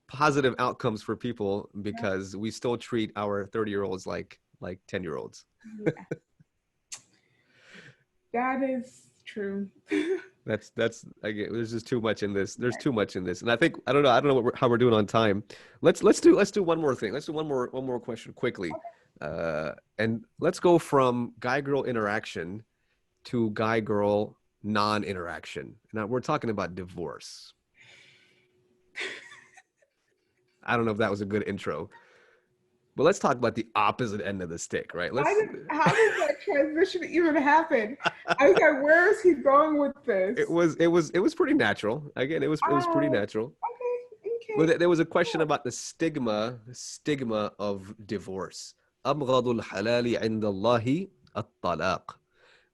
positive outcomes for people Yeah. because we still treat our 30-year-olds like 10-year-olds. Yeah. That is true. That's again. There's just too much in this. There's Right. too much in this, and I don't know how we're doing on time. Let's do one more thing. Let's do one more question quickly, and let's go from guy girl interaction to guy girl non-interaction. Now we're talking about divorce. I don't know if that was a good intro, but let's talk about the opposite end of the stick, right? Let's. How does that transition even happen? I was like, where is he going with this? It was pretty natural. Again, it was pretty Oh, natural. okay, But okay. there was a question about the stigma of divorce. أبغض الحلال عند الله الطلاق.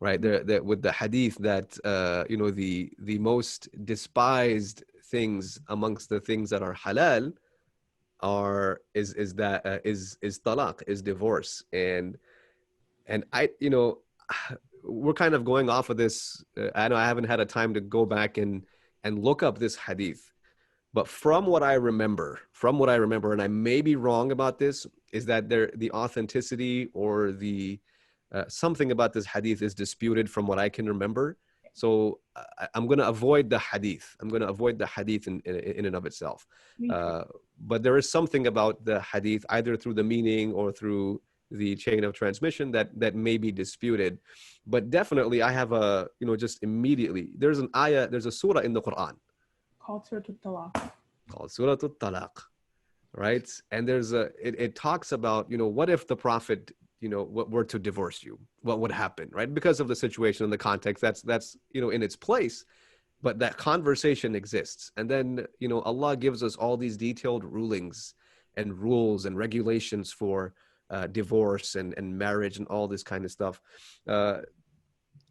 Right there, with the hadith that the most despised things amongst the things that are halal is talaq, is divorce. And we're kind of going off of this. I know I haven't had a time to go back and look up this hadith, but from what I remember, and I may be wrong about this, is that the authenticity or the something about this hadith is disputed from what I can remember. So I'm going to avoid the hadith. I'm going to avoid the hadith in and of itself. Me too. Uh, but there is something about the hadith, either through the meaning or through the chain of transmission, that may be disputed. But definitely, I have just immediately, there's a surah in the Quran Culture to talak. called Surah Al-Talaq, right? And it talks about, what if the prophet, were to divorce you? What would happen, right? Because of the situation and the context, that's in its place, but that conversation exists. And then, Allah gives us all these detailed rulings and rules and regulations for divorce and marriage and all this kind of stuff. Uh,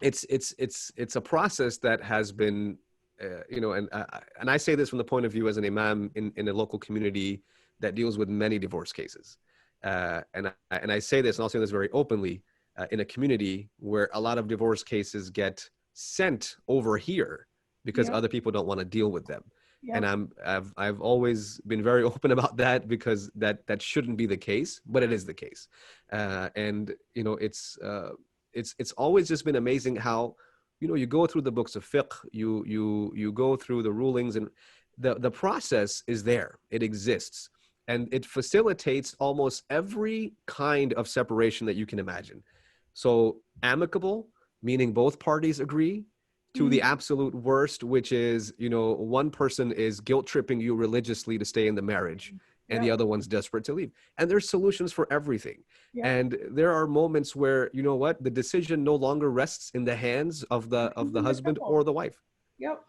it's a process that has been and I say this from the point of view as an imam in a local community that deals with many divorce cases, and I say this, and I'll say this very openly, in a community where a lot of divorce cases get sent over here because Yep, other people don't want to deal with them. And yep. I've always been very open about that, because that shouldn't be the case, but it is the case. And it's always just been amazing how, you go through the books of fiqh, you go through the rulings, and the process is there. It exists, and it facilitates almost every kind of separation that you can imagine. So amicable, meaning both parties agree, to the Mm-hmm. absolute worst, which is, one person is guilt tripping you religiously to stay in the marriage and the Yep. other one's desperate to leave. And there's solutions for everything. Yep. And there are moments where, you know what, the decision no longer rests in the hands of the Even the husband or couple. the wife. Yep.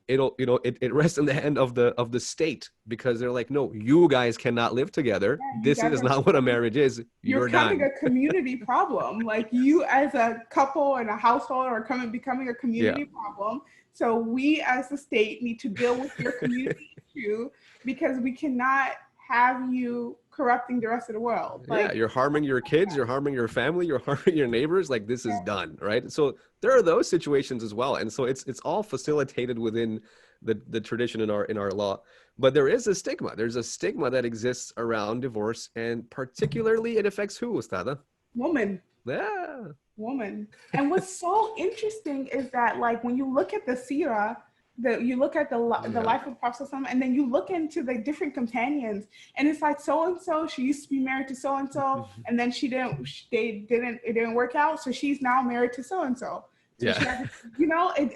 It rests in the hand of the state, because they're like, no, you guys cannot live together. Yeah, you This guys is are not what a marriage is. you're You're becoming done. a community problem. Like you as a couple and a household are becoming a Yeah. community problem. So we as the state need to deal with your community issue because we cannot have you corrupting the rest of the world. Yeah, Like you're harming your kids, you're harming your family, you're harming your neighbors. Like, this is done, right? So there are those situations as well, and so it's all facilitated within the tradition in our law. But there is a stigma. There's a stigma that exists around divorce, and particularly it affects who, Ustada? woman, Yeah, woman. And what's so interesting is that like when you look at the Sirah, you look at the yeah, life of Prophet ﷺ, and then you look into the different companions, and it's like so and so she used to be married to so and then it didn't work out, so she's now married to so and so. So yeah, she had,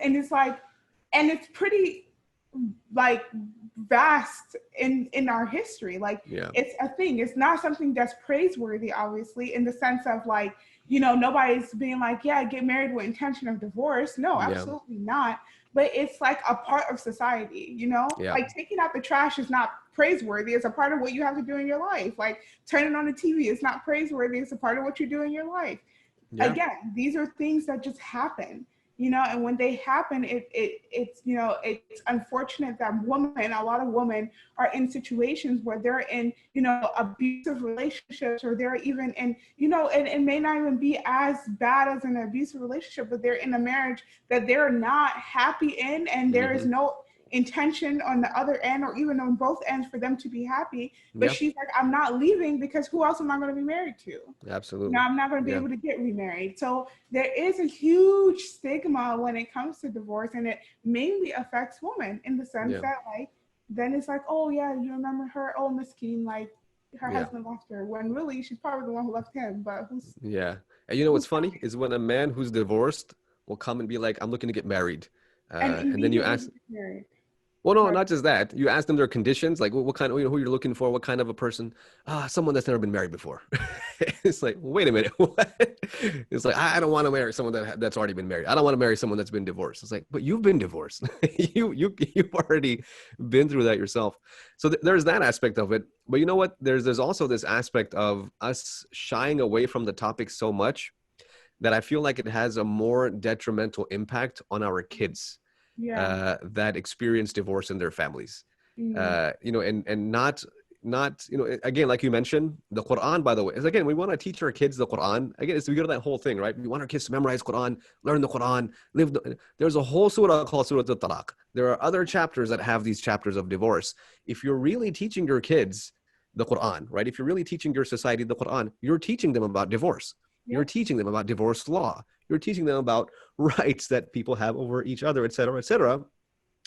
and it's like, and it's pretty like vast in our history. Like yeah, it's a thing. It's not something that's praiseworthy, obviously, in the sense of like, nobody's being like, yeah, get married with intention of divorce. No, yeah, absolutely not. But it's like a part of society, yeah, like taking out the trash is not praiseworthy. It's a part of what you have to do in your life. Like turning on the TV is not praiseworthy. It's a part of what you do in your life. yeah, Again, these are things that just happen, and when they happen, it's unfortunate that a lot of women are in situations where they're in, abusive relationships, or they're even in, it may not even be as bad as an abusive relationship, but they're in a marriage that they're not happy in, and there is hmm, no intention on the other end or even on both ends for them to be happy. But yeah, she's like, I'm not leaving because who else am I going to be married to? absolutely, I'm not going to be yeah, able to get remarried. So there is a huge stigma when it comes to divorce, and it mainly affects women in the sense yeah, that, like, then it's like, oh yeah, you remember her? Oh, Miskeen, like her yeah, husband left her. When really she's probably the one who left him. But yeah. And you know what's who's funny is when a man who's divorced will come and be like, I'm looking to get married. and And then you immediately ask, get married. well, no, Right. not just that. You ask them their conditions, like what kind of, who you're looking for, what kind of a person. Someone that's never been married before. It's like, wait a minute, what? It's like, I don't want to marry someone that's already been married. I don't want to marry someone that's been divorced. It's like, but you've been divorced. You've already been through that yourself. So there's that aspect of it. But you know what? There's also this aspect of us shying away from the topic so much that I feel like it has a more detrimental impact on our kids Yeah. that experience divorce in their families. Mm. And not again, like you mentioned, the Quran, by the way, is, again, we want to teach our kids the Quran. Again, we go to that whole thing, right? We want our kids to memorize Quran, learn the Quran, there's a whole surah called Surah al-Talaq. There are other chapters that have these chapters of divorce. If you're really teaching your kids the Quran, right? If you're really teaching your society the Quran, you're teaching them about divorce. You're Yep. teaching them about divorce law. You're teaching them about rights that people have over each other, et cetera, et cetera.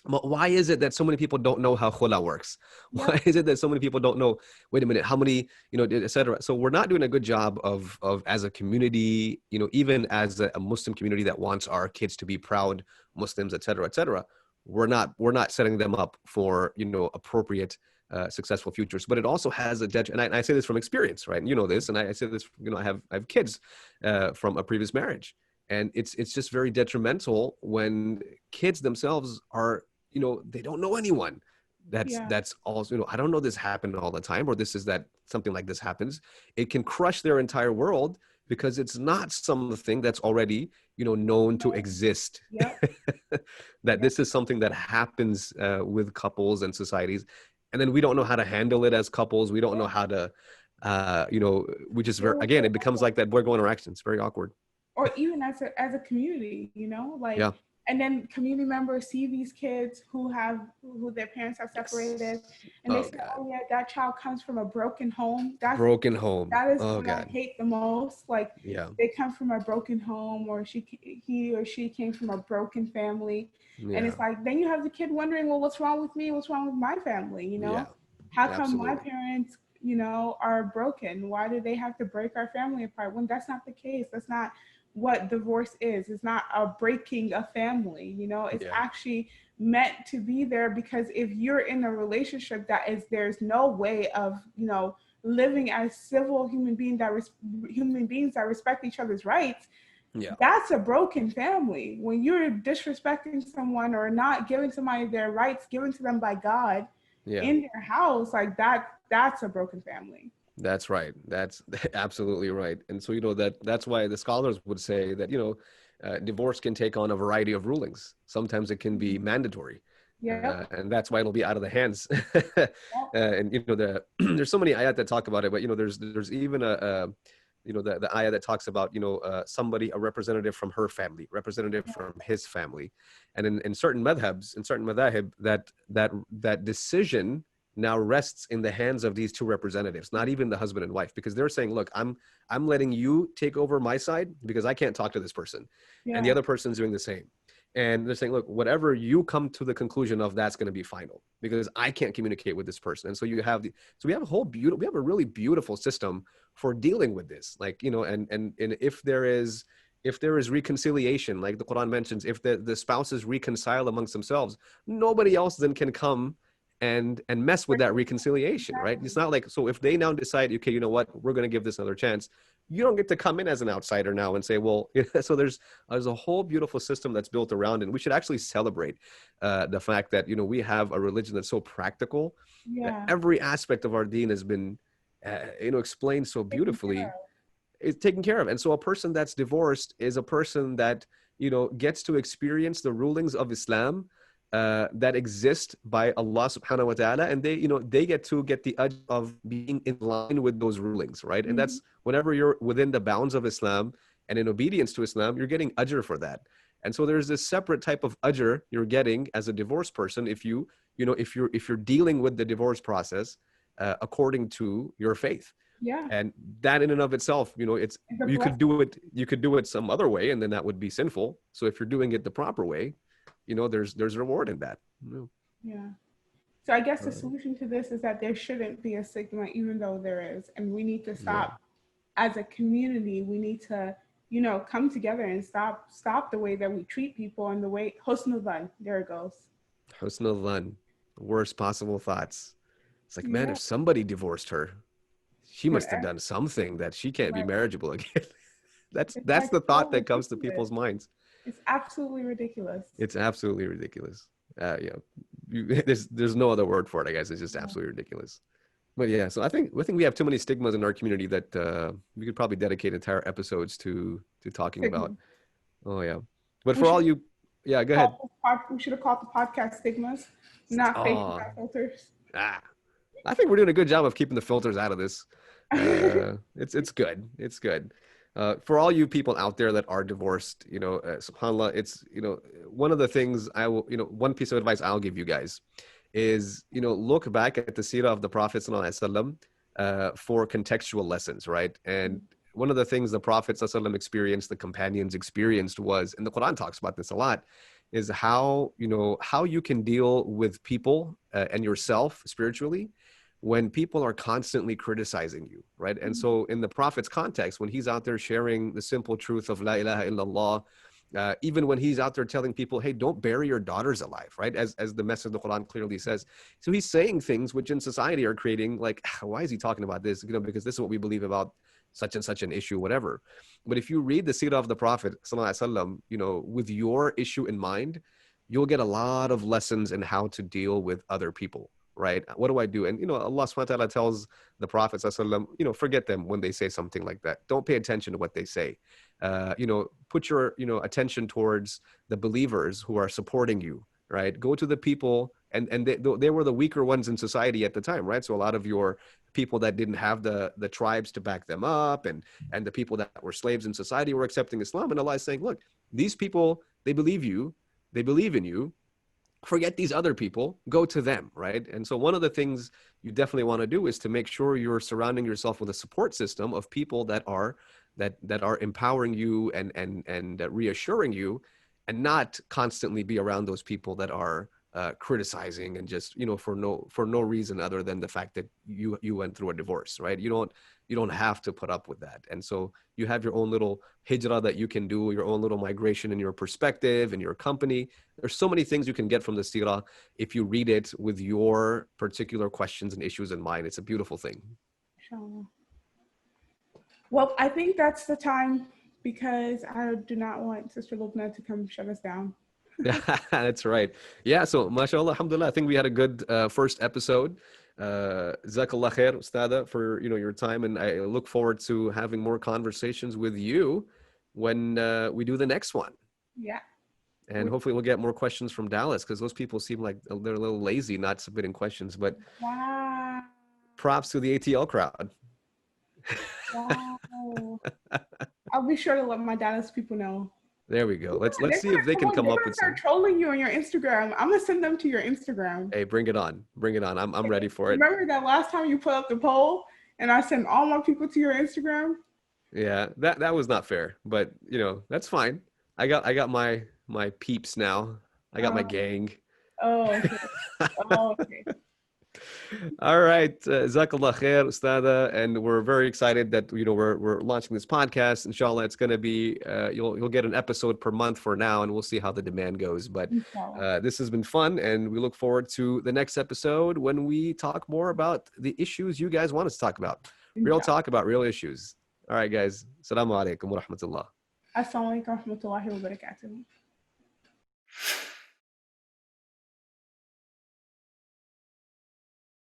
But why is it that so many people don't know how khula works? Why Yep. is it that so many people don't know, wait a minute, how many, et cetera? So we're not doing a good job of as a community, even as a Muslim community that wants our kids to be proud Muslims, et cetera, et cetera. We're not setting them up for, appropriate, successful futures. But it also has and I say this from experience, right? And you know this, and I say this, I have kids from a previous marriage. And it's just very detrimental when kids themselves are, they don't know anyone Yeah. that's also, I don't know, this happened all the time, or this is that something like this happens. It can crush their entire world because it's not something that's already, known to exist. Yep. That Yep. this is something that happens with couples and societies, and then we don't know how to handle it as couples. We don't know Yeah. how to we just very, Deal with again, it it becomes like that boy-girl interaction. It's very awkward. or even as a community, like, Yeah. and then community members see these kids who their parents have separated, Yes. and they Oh say, God. oh yeah, that child comes from a broken home. Broken home. That is Oh what I God. hate the most. Like Yeah. they come from a broken home, or he or she came from a broken family, and Yeah. it's like then you have the kid wondering, well, what's wrong with me? What's wrong with my family? Yeah. How come my Absolutely. parents, are broken? Why do they have to break our family apart when that's not the case? That's not what divorce is. It's not a breaking a family, it's Yeah. actually meant to be there, because if you're in a relationship that is, there's no way of, living as civil human beings that respect each other's rights, Yeah. that's a broken family. When you're disrespecting someone or not giving somebody their rights given to them by God Yeah. in their house, like that's a broken family. That's right. That's absolutely right. And so, that's why the scholars would say that, divorce can take on a variety of rulings. Sometimes it can be mandatory. Yep. And that's why it'll be out of the hands. Yep. And, there's so many ayat that talk about it, but, there's even the ayah that talks about, somebody, a representative from her family, representative from his family. And in certain madhabs, in certain madhahib, that decision now rests in the hands of these two representatives, not even the husband and wife, because they're saying, look, I'm letting you take over my side because I can't talk to this person. And the Yeah. other person's doing the same. And they're saying, look, whatever you come to the conclusion of, that's going to be final, because I can't communicate with this person. And so we have we have a really beautiful system for dealing with this. Like, and if there is reconciliation, like the Quran mentions, if the spouses reconcile amongst themselves, nobody else then can come and mess with that reconciliation, right? It's not like, so if they now decide, okay, you know what, we're going to give this another chance, you don't get to come in as an outsider now and say, well, so there's a whole beautiful system that's built around, and we should actually celebrate the fact that, we have a religion that's so practical, that Yeah. every aspect of our deen has been, explained so Taken beautifully. care of. Is taken care of. And so a person that's divorced is a person that, gets to experience the rulings of Islam that exist by Allah subhanahu wa ta'ala. And they get to get the ajr of being in line with those rulings, right? And Mm-hmm. that's whenever you're within the bounds of Islam and in obedience to Islam, you're getting ajr for that. And so there's this separate type of ajr you're getting as a divorced person if you're dealing with the divorce process according to your faith. Yeah. And that in and of itself, it's It's a you blessing. could do it some other way, and then that would be sinful. So if you're doing it the proper way, there's reward in that. Yeah. So I guess the Uh, solution to this is that there shouldn't be a stigma, even though there is, and we need to yeah. stop. As a community, we need to, come together and stop the way that we treat people and the way husnul dhan. There it goes. Husnul dhan, worst possible thoughts. It's like, man, Yeah. if somebody divorced her, she But must have done something that she can't be like, marriageable again. that's it's that's like the so thought that comes to ridiculous. people's minds. It's absolutely ridiculous. It's absolutely ridiculous. Yeah, there's no other word for it. I guess it's just Yeah. absolutely ridiculous. But yeah, so I think we have too many stigmas in our community that we could probably dedicate entire episodes to talking about. Stigma. Oh yeah, but We for should all you, yeah, go ahead. call we should have called the podcast stigmas, not faith Oh, without filters. ah, I think we're doing a good job of keeping the filters out of this. It's good. It's good. For all you people out there that are divorced, subhanallah, it's one of the things I will, one piece of advice I'll give you guys is, look back at the seerah of the Prophet sallallahu alaihi wasallam for contextual lessons, right? And one of the things the Prophet sallallahu alaihi wasallam experienced, the companions experienced was, and the Quran talks about this a lot, is how you can deal with people and yourself spiritually when people are constantly criticizing you, right? And so in the Prophet's context, when he's out there sharing the simple truth of La ilaha illallah, even when he's out there telling people, hey, don't bury your daughters alive, right? As the message of the Quran clearly says. So he's saying things which in society are creating like, why is he talking about this? Because this is what we believe about such and such an issue, whatever. But if you read the seerah of the Prophet, sallallahu alaihi wasallam, with your issue in mind, you'll get a lot of lessons in how to deal with other people, right? What do I do? And, Allah subhanahu wa ta'ala tells the Prophet, sallallahu alaihi wasallam, forget them when they say something like that. Don't pay attention to what they say. Put your, attention towards the believers who are supporting you, right? Go to the people, and they were the weaker ones in society at the time, right? So a lot of your people that didn't have the tribes to back them up, and the people that were slaves in society were accepting Islam. And Allah is saying, look, these people, they believe in you. Forget these other people, go to them, right? And so one of the things you definitely want to do is to make sure you're surrounding yourself with a support system of people that are empowering you and reassuring you, and not constantly be around those people that are criticizing and just, for no reason other than the fact that you went through a divorce, right? You don't have to put up with that. And so you have your own little hijrah that you can do, your own little migration in your perspective, in your company. There's so many things you can get from the seerah if you read it with your particular questions and issues in mind. It's a beautiful thing. Inshallah. Well, I think that's the time, because I do not want Sister Lubna to come shut us down. That's right. Yeah. So, mashallah, alhamdulillah, I think we had a good first episode. Jazakallah khair, Ustada, for your time, and I look forward to having more conversations with you when we do the next one. Yeah. And hopefully we'll get more questions from Dallas, because those people seem like they're a little lazy not submitting questions. But Wow. props to the ATL crowd. Wow. I'll be sure to let my Dallas people know. There we go. Let's see if they can come up with start trolling you on your Instagram. I'm gonna send them to your Instagram. Hey, bring it on. Bring it on. I'm ready for it. Remember that last time you put up the poll and I sent all my people to your Instagram? Yeah, that was not fair, but that's fine. I got my peeps now. I got my gang. Oh, okay. Oh, okay. All right, Jazakallah khair, Ustada, and we're very excited that we're launching this podcast. Inshallah, it's going to be you'll get an episode per month for now, and we'll see how the demand goes. But this has been fun, and we look forward to the next episode when we talk more about the issues you guys want us to talk about. Real talk about real issues. All right, guys. Assalamu alaikum wa rahmatullah. Assalamu alaikum wa rahmatullahi wa barakatuh.